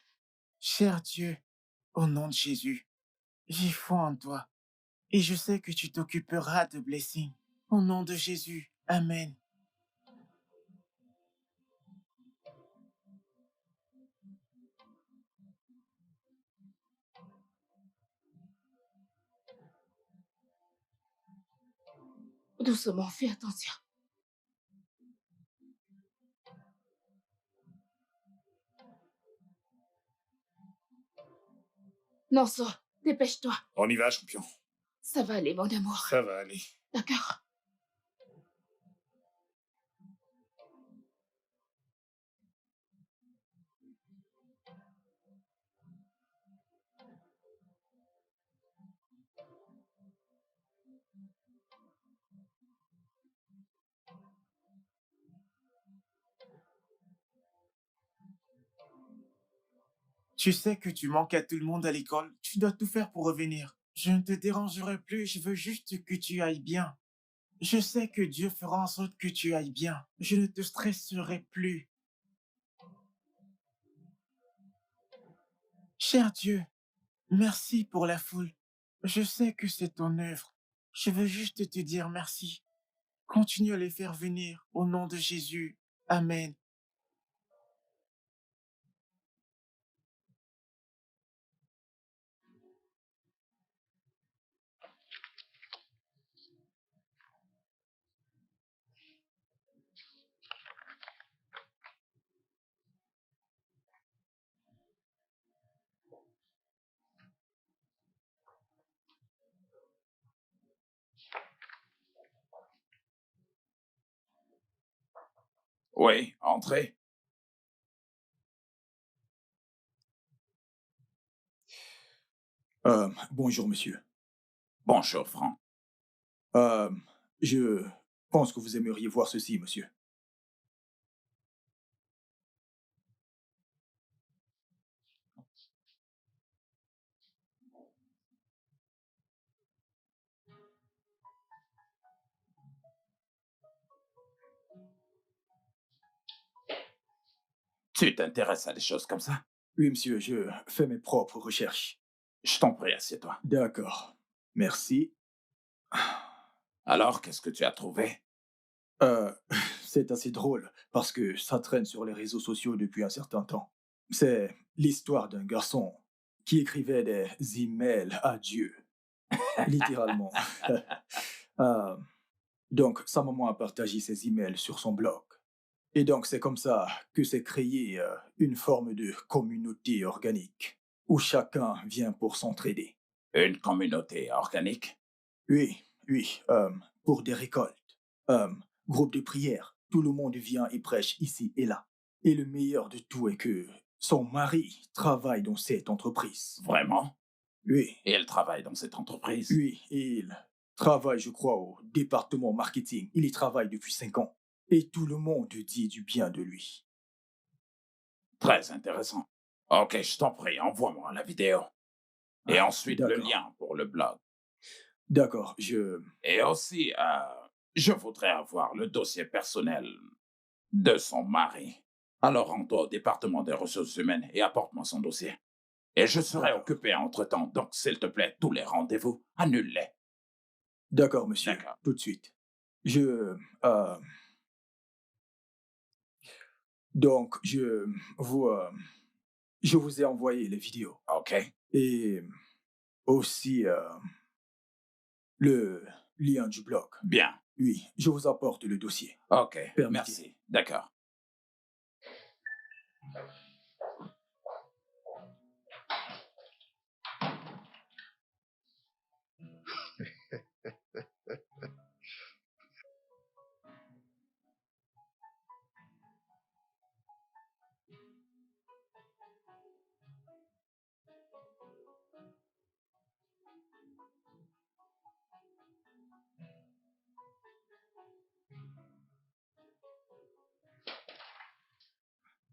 Cher Dieu, au nom de Jésus, j'ai foi en toi et je sais que tu t'occuperas de Blessing. Au nom de Jésus, Amen. Doucement, fais attention. Nanso, dépêche-toi. On y va, champion. Ça va aller, mon amour. Ça va aller. D'accord? Tu sais que tu manques à tout le monde à l'école. Tu dois tout faire pour revenir. Je ne te dérangerai plus, je veux juste que tu ailles bien. Je sais que Dieu fera en sorte que tu ailles bien. Je ne te stresserai plus. Cher Dieu, merci pour la foule. Je sais que c'est ton œuvre. Je veux juste te dire merci. Continue à les faire venir au nom de Jésus. Amen. Oui, entrez. Bonjour, monsieur. Bonjour, Franck. Je pense que vous aimeriez voir ceci, monsieur. Tu t'intéresses à des choses comme ça? Oui, monsieur, je fais mes propres recherches. Je t'en prie, assieds-toi. D'accord. Merci. Alors, qu'est-ce que tu as trouvé? Euh, c'est assez drôle parce que ça traîne sur les réseaux sociaux depuis un certain temps. C'est l'histoire d'un garçon qui écrivait des emails à Dieu, littéralement. Euh, donc, sa maman a partagé ses emails sur son blog. Et donc, c'est comme ça que s'est créée une forme de communauté organique où chacun vient pour s'entraider. Une communauté organique? Oui, oui, pour des récoltes, euh, groupe de prière, tout le monde vient et prêche ici et là. Et le meilleur de tout est que son mari travaille dans cette entreprise. Vraiment? Oui, Et elle travaille dans cette entreprise? oui, il travaille, je crois, au département marketing. Il y travaille depuis 5 ans. Et tout le monde dit du bien de lui. Très intéressant. Ok, je t'en prie, envoie-moi la vidéo. Et ensuite le d'accord. lien pour le blog. D'accord, Et aussi, je voudrais avoir le dossier personnel de son mari. Alors rends-toi au département des ressources humaines et apporte-moi son dossier. Et je serai D'accord. occupé entre-temps, donc s'il te plaît, tous les rendez-vous, annule-les. D'accord, monsieur, D'accord. tout de suite. Donc, je vous ai envoyé les vidéos. Ok. Et aussi le lien du blog. Bien. Oui, je vous apporte le dossier. Ok. Permettez. Merci. D'accord.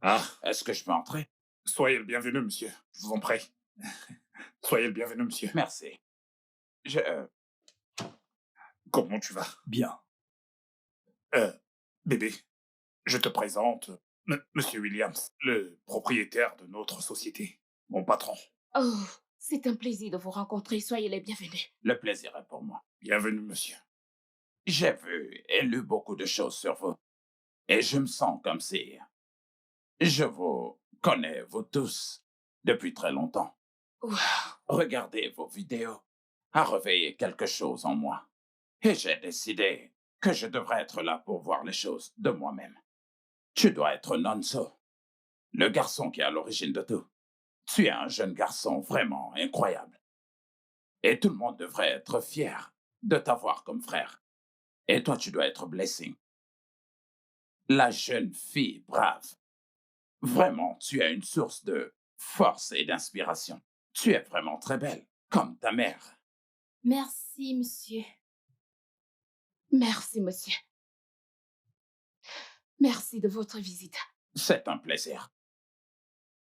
Ah, Est-ce que je peux entrer? soyez le bienvenu, monsieur. Je vous en prie. Soyez le bienvenu, monsieur. Merci. Je... Comment tu vas? Bien. Bébé, je te présente Monsieur Williams, le propriétaire de notre société. Mon patron. Oh, c'est un plaisir de vous rencontrer. Soyez les bienvenus. Le plaisir est pour moi. Bienvenue, monsieur. J'ai vu et lu beaucoup de choses sur vous. Et je me sens comme si je vous connais, vous tous, depuis très longtemps. Wow. Regardez vos vidéos a réveillé quelque chose en moi. Et j'ai décidé que je devrais être là pour voir les choses de moi-même. Tu dois être Nonso, le garçon qui est à l'origine de tout. Tu es un jeune garçon vraiment incroyable. Et tout le monde devrait être fier de t'avoir comme frère. Et toi, tu dois être Blessing. La jeune fille brave. Vraiment, tu es une source de force et d'inspiration. Tu es vraiment très belle, comme ta mère. Merci, monsieur. Merci, monsieur. Merci de votre visite. C'est un plaisir.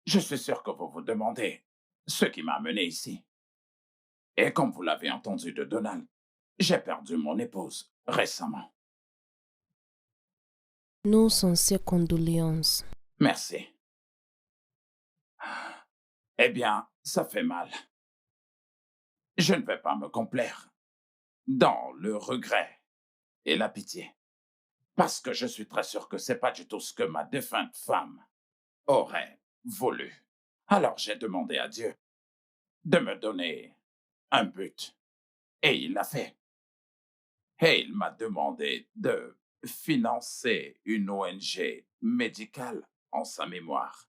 Je suis sûr que vous vous demandez ce qui m'a amené ici. Et comme vous l'avez entendu de Donald, j'ai perdu mon épouse récemment. Nos sincères condoléances. Merci. Eh bien, ça fait mal. Je ne vais pas me complaire dans le regret et la pitié. Parce que je suis très sûr que c'est pas du tout ce que ma défunte femme aurait voulu. Alors j'ai demandé à Dieu de me donner un but. Et il l'a fait. Et il m'a demandé de financer une ONG médicale en sa mémoire.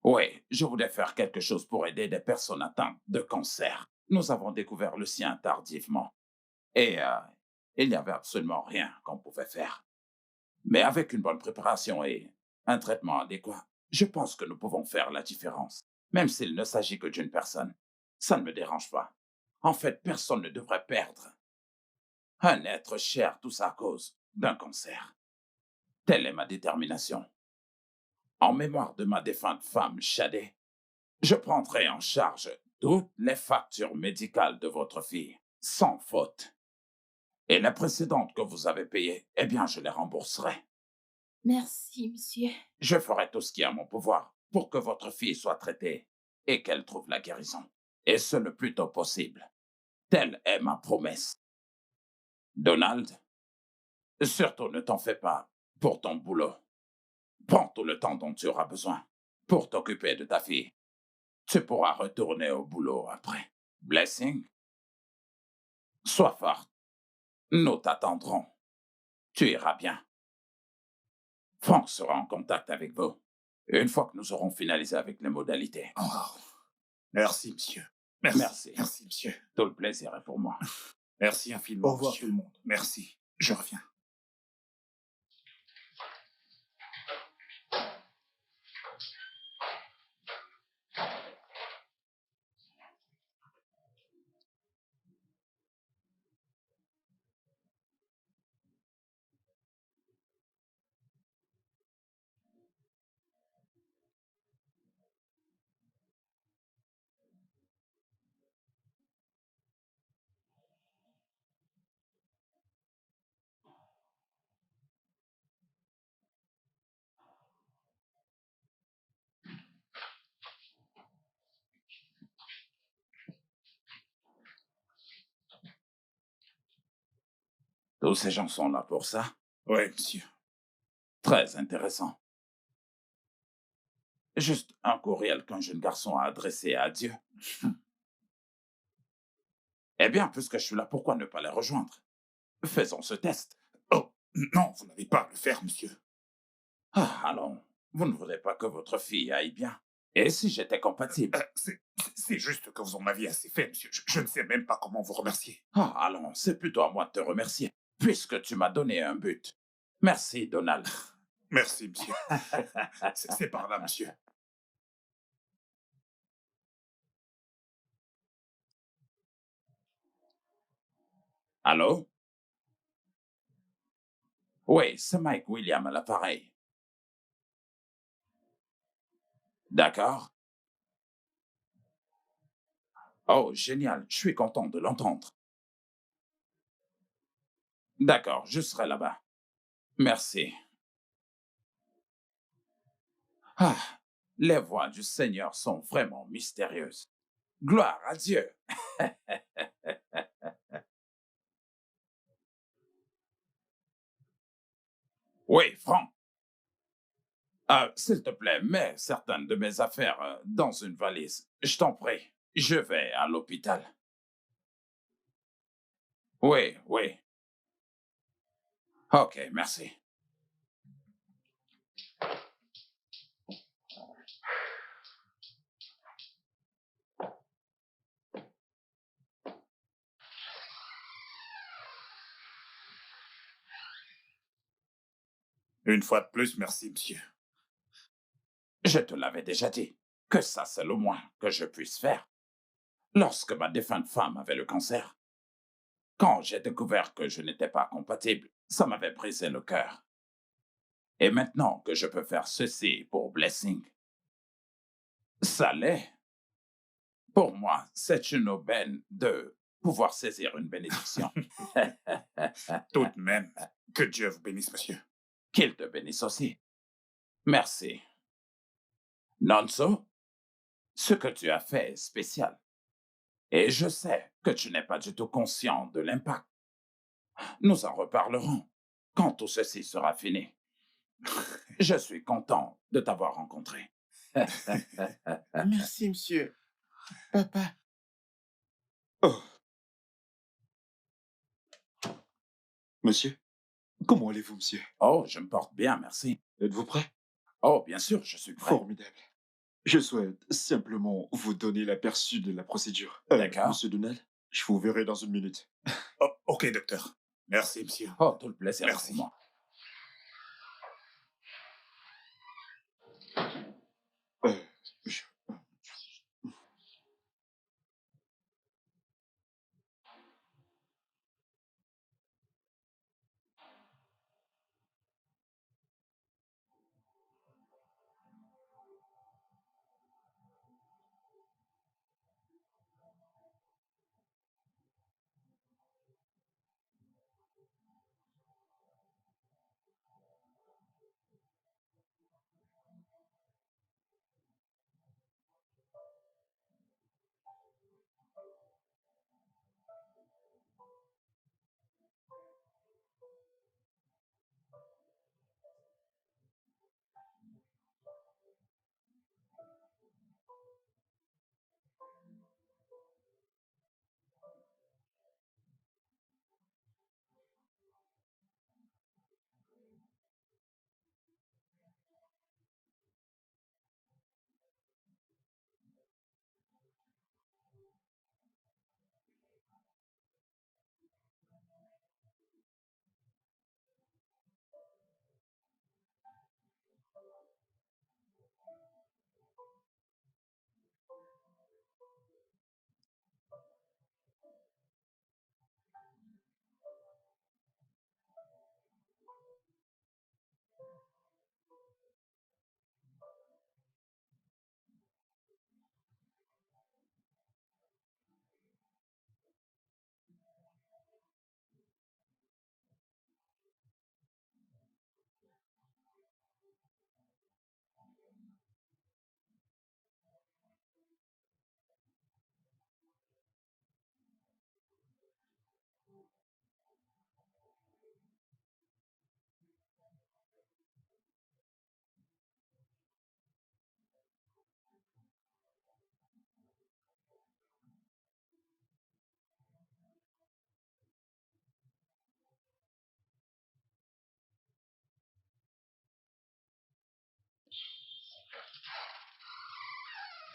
Oui, je voulais faire quelque chose pour aider des personnes atteintes de cancer. Nous avons découvert le sien tardivement. Et il n'y avait absolument rien qu'on pouvait faire. Mais avec une bonne préparation et un traitement adéquat, je pense que nous pouvons faire la différence. Même s'il ne s'agit que d'une personne. Ça ne me dérange pas. En fait, personne ne devrait perdre un être cher, tout ça à cause d'un cancer. Telle est ma détermination. En mémoire de ma défunte femme, Shadé, je prendrai en charge toutes les factures médicales de votre fille, sans faute. Et les précédentes que vous avez payées, eh bien, je les rembourserai. Merci, monsieur. Je ferai tout ce qui est à mon pouvoir pour que votre fille soit traitée et qu'elle trouve la guérison. Et ce le plus tôt possible. Telle est ma promesse. Donald, surtout ne t'en fais pas pour ton boulot. Prends tout le temps dont tu auras besoin pour t'occuper de ta fille. Tu pourras retourner au boulot après. Blessing, sois forte. Nous t'attendrons. Tu iras bien. Frank sera en contact avec vous une fois que nous aurons finalisé avec les modalités. Oh, merci, monsieur. Merci. Merci, monsieur. Tout le plaisir est pour moi. Merci infiniment, Au revoir monsieur. tout le monde. Merci. Je reviens. Tous ces gens sont là pour ça. Oui, monsieur. Très intéressant. Juste un courriel qu'un jeune garçon a adressé à Dieu. Eh bien, puisque je suis là, pourquoi ne pas les rejoindre? Faisons ce test. Oh, non, vous n'avez pas à le faire, monsieur. Ah, allons, vous ne voudrez pas que votre fille aille bien. Et si j'étais compatible? C'est juste que vous en aviez assez fait, monsieur. Je ne sais même pas comment vous remercier. Ah, allons, c'est plutôt à moi de te remercier, puisque tu m'as donné un but. Merci, Donald. Merci, monsieur. C'est par là, monsieur. Allô? Oui, c'est Mike William à l'appareil. D'accord? Oh, génial, je suis content de l'entendre. D'accord, je serai là-bas. Merci. Ah, les voix du Seigneur sont vraiment mystérieuses. Gloire à Dieu. Oui, Franck. S'il te plaît, mets certaines de mes affaires dans une valise. Je t'en prie. Je vais à l'hôpital. Oui, oui. Ok, merci. Une fois de plus, merci, monsieur. Je te l'avais déjà dit que ça, c'est le moins que je puisse faire. Lorsque ma défunte femme avait le cancer, quand j'ai découvert que je n'étais pas compatible, ça m'avait brisé le cœur. Et maintenant que je peux faire ceci pour Blessing, ça l'est. Pour moi, c'est une aubaine de pouvoir saisir une bénédiction. Tout de même, que Dieu vous bénisse, monsieur. Qu'il te bénisse aussi. Merci. Nonso, ce que tu as fait est spécial. Et je sais que tu n'es pas du tout conscient de l'impact. Nous en reparlerons quand tout ceci sera fini. Je suis content de t'avoir rencontré. Merci, monsieur. Papa. Oh. Monsieur, comment allez-vous, monsieur? Oh, je me porte bien, merci. Êtes-vous prêt? Oh, bien sûr, je suis prêt. Formidable. Je souhaite simplement vous donner l'aperçu de la procédure. D'accord. Monsieur Donald, je vous verrai dans une minute. Oh, ok, docteur. Merci, monsieur. Oh, tout le plaisir Merci. pour moi. Je-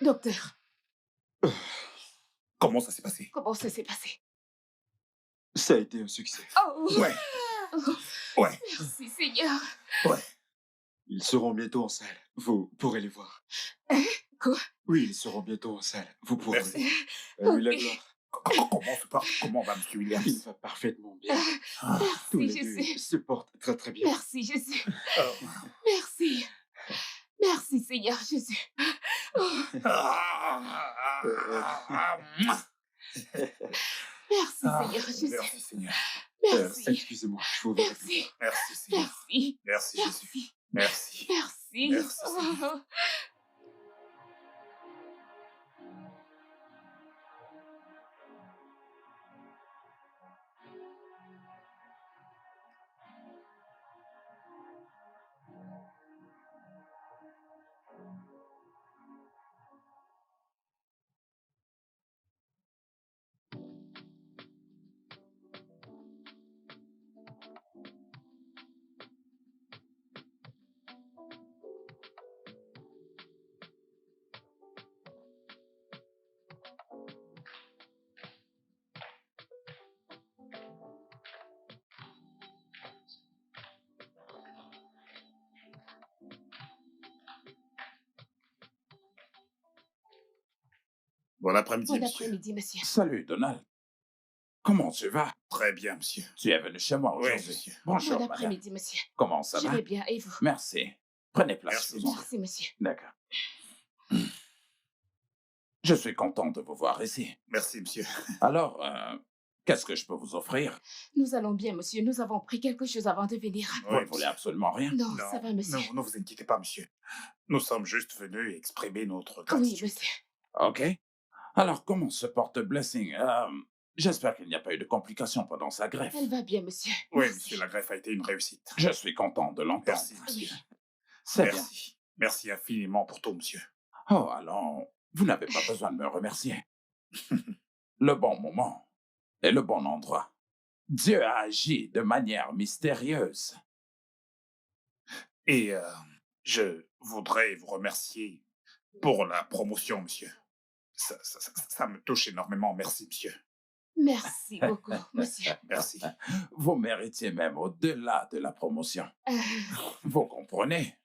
Docteur, Comment ça s'est passé? comment ça s'est passé? Ça a été un succès. Oh, Ouais, oh, ouais, merci Seigneur. ouais. Ils seront bientôt en salle. Vous pourrez les voir. Quoi? Oui, ils seront bientôt en salle. Vous pourrez. Merci. À lui la Ok. gloire. Comment va, monsieur Il Williams? va parfaitement bien. Ah, Tous Merci les deux Jésus. se portent très très bien. Merci Jésus. oh. Merci. Merci Seigneur Jésus. Merci, Seigneur Jésus. Merci, Seigneur. Merci. Excusez-moi, je vous remercie. Merci. Merci, Seigneur. Merci. Merci, Jésus. Merci. Merci. Merci. Merci, Seigneur. Oh. Bon après-midi, Bon monsieur. après-midi, monsieur. Salut, Donald. Comment tu vas? Très bien, monsieur. Tu es venu chez moi Oui, aujourd'hui. monsieur. Bonjour, Bon madame. après-midi, monsieur. Comment ça Je va? vais bien, et vous? Merci. Prenez place. Merci, je vous en prie. Merci, monsieur. D'accord. Je suis content de vous voir ici. Merci, monsieur. Alors, qu'est-ce que je peux vous offrir? Nous allons bien, monsieur. Nous avons pris quelque chose avant de venir. Vous ne voulez absolument rien? Non, ça va, monsieur. Ne vous inquiétez pas, monsieur. Nous sommes juste venus exprimer notre Oui, gratitude. monsieur. OK. Alors, comment se porte Blessing? J'espère qu'il n'y a pas eu de complications pendant sa greffe. Elle va bien, monsieur. Oui, Merci. monsieur, la greffe a été une réussite. Je suis content de l'entendre. Merci, monsieur. C'est bien. Merci. Merci infiniment pour tout, monsieur. Oh, alors, vous n'avez pas besoin de me remercier. Le bon moment et le bon endroit. Dieu a agi de manière mystérieuse. Et je voudrais vous remercier pour la promotion, monsieur. Ça me touche énormément. Merci, monsieur. Merci beaucoup, monsieur. Merci. Vous méritiez même au-delà de la promotion. Euh, Vous comprenez?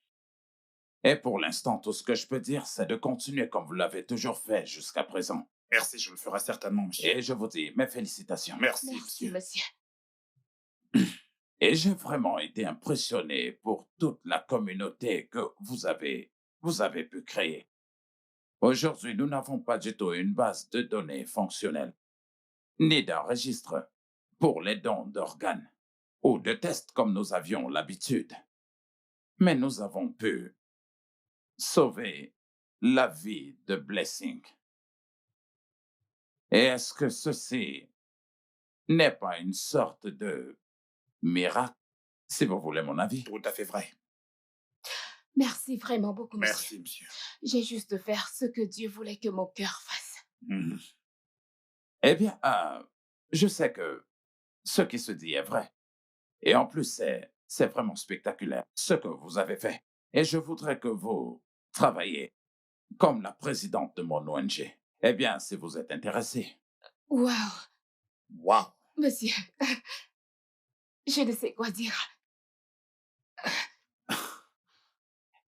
Et pour l'instant, tout ce que je peux dire, c'est de continuer comme vous l'avez toujours fait jusqu'à présent. Merci, je le ferai certainement, monsieur. Et je vous dis mes félicitations. Merci, merci, monsieur. monsieur. Et j'ai vraiment été impressionné pour toute la communauté que vous avez pu créer. Aujourd'hui, nous n'avons pas du tout une base de données fonctionnelle, ni d'un registre pour les dons d'organes ou de tests comme nous avions l'habitude. Mais nous avons pu sauver la vie de Blessing. Et est-ce que ceci n'est pas une sorte de miracle, si vous voulez mon avis? Tout à fait vrai. Merci vraiment beaucoup, monsieur. Merci, monsieur. J'ai juste fait ce que Dieu voulait que mon cœur fasse. Mhm. Eh bien, je sais que ce qui se dit est vrai. Et en plus, c'est vraiment spectaculaire, ce que vous avez fait. Et je voudrais que vous travailliez comme la présidente de mon ONG. Eh bien, si vous êtes intéressé. Waouh, Wow. monsieur. Je ne sais quoi dire.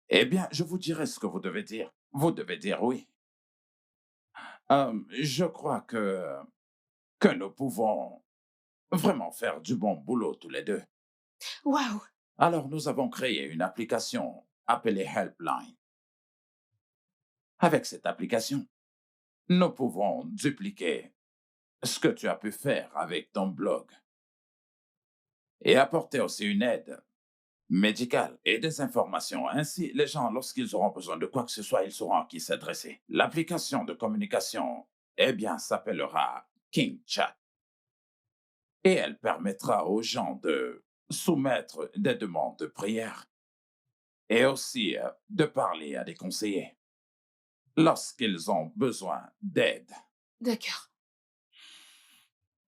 Eh bien, je vous dirai ce que vous devez dire. Vous devez dire oui. Je crois que nous pouvons vraiment faire du bon boulot tous les deux. Waouh, Alors, nous avons créé une application appelée Helpline. Avec cette application, nous pouvons dupliquer ce que tu as pu faire avec ton blog et apporter aussi une aide médicale et des informations. Ainsi, les gens, lorsqu'ils auront besoin de quoi que ce soit, ils sauront à qui s'adresser. L'application de communication, eh bien, s'appellera King Chat. Et elle permettra aux gens de soumettre des demandes de prière et aussi de parler à des conseillers lorsqu'ils ont besoin d'aide. d'accord.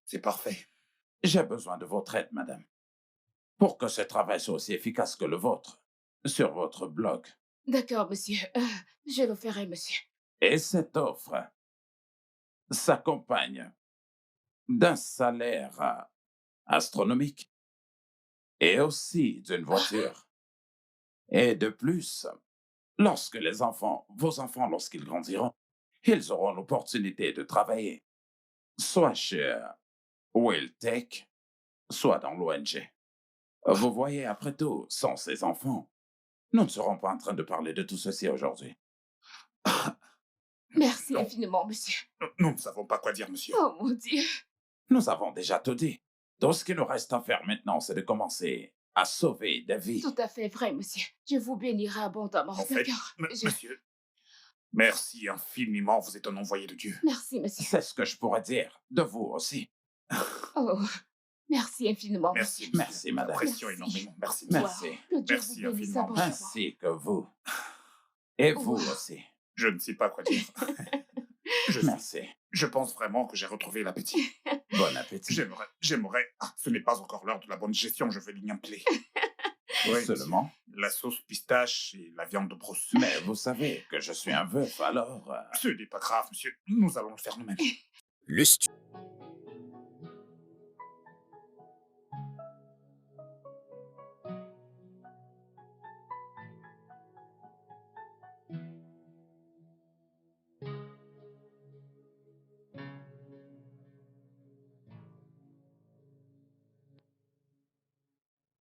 C'est parfait. J'ai besoin de votre aide, madame, pour que ce travail soit aussi efficace que le vôtre sur votre blog. D'accord, monsieur. Je le ferai, monsieur. Et cette offre s'accompagne d'un salaire astronomique et aussi d'une voiture. Et de plus, lorsque les enfants, vos enfants, lorsqu'ils grandiront, ils auront l'opportunité de travailler, soit chez Will Tech, soit dans l'ONG. Vous voyez, après tout, sans ces enfants, nous ne serons pas en train de parler de tout ceci aujourd'hui. Merci Non. infiniment, monsieur. Nous ne savons pas quoi dire, monsieur. Oh mon Dieu. Nous avons déjà tout dit. Tout ce qu'il nous reste à faire maintenant, c'est de commencer à sauver des vies. Tout à fait vrai, monsieur. Je vous bénirai abondamment. En fait, D'accord. Je- monsieur, merci infiniment, vous êtes un envoyé de Dieu. Merci, monsieur. C'est ce que je pourrais dire de vous aussi. Oh, merci infiniment, Merci, monsieur. Merci, madame. J'apprécie Merci. énormément. Merci. Merci. Wow. Que Dieu Merci vous bénisse infiniment. abondamment. Ainsi que vous. Et vous Wow. aussi. Je ne sais pas quoi dire. Merci. Je pense vraiment que j'ai retrouvé l'appétit. Bon appétit. J'aimerais... Ah, ce n'est pas encore l'heure de la bonne gestion, je vais l'ignorer. Oui, Seulement. la sauce pistache et la viande de brousse. Mais vous savez que je suis un veuf, alors... Ce n'est pas grave, monsieur. Nous allons le faire nous-mêmes. Le stu-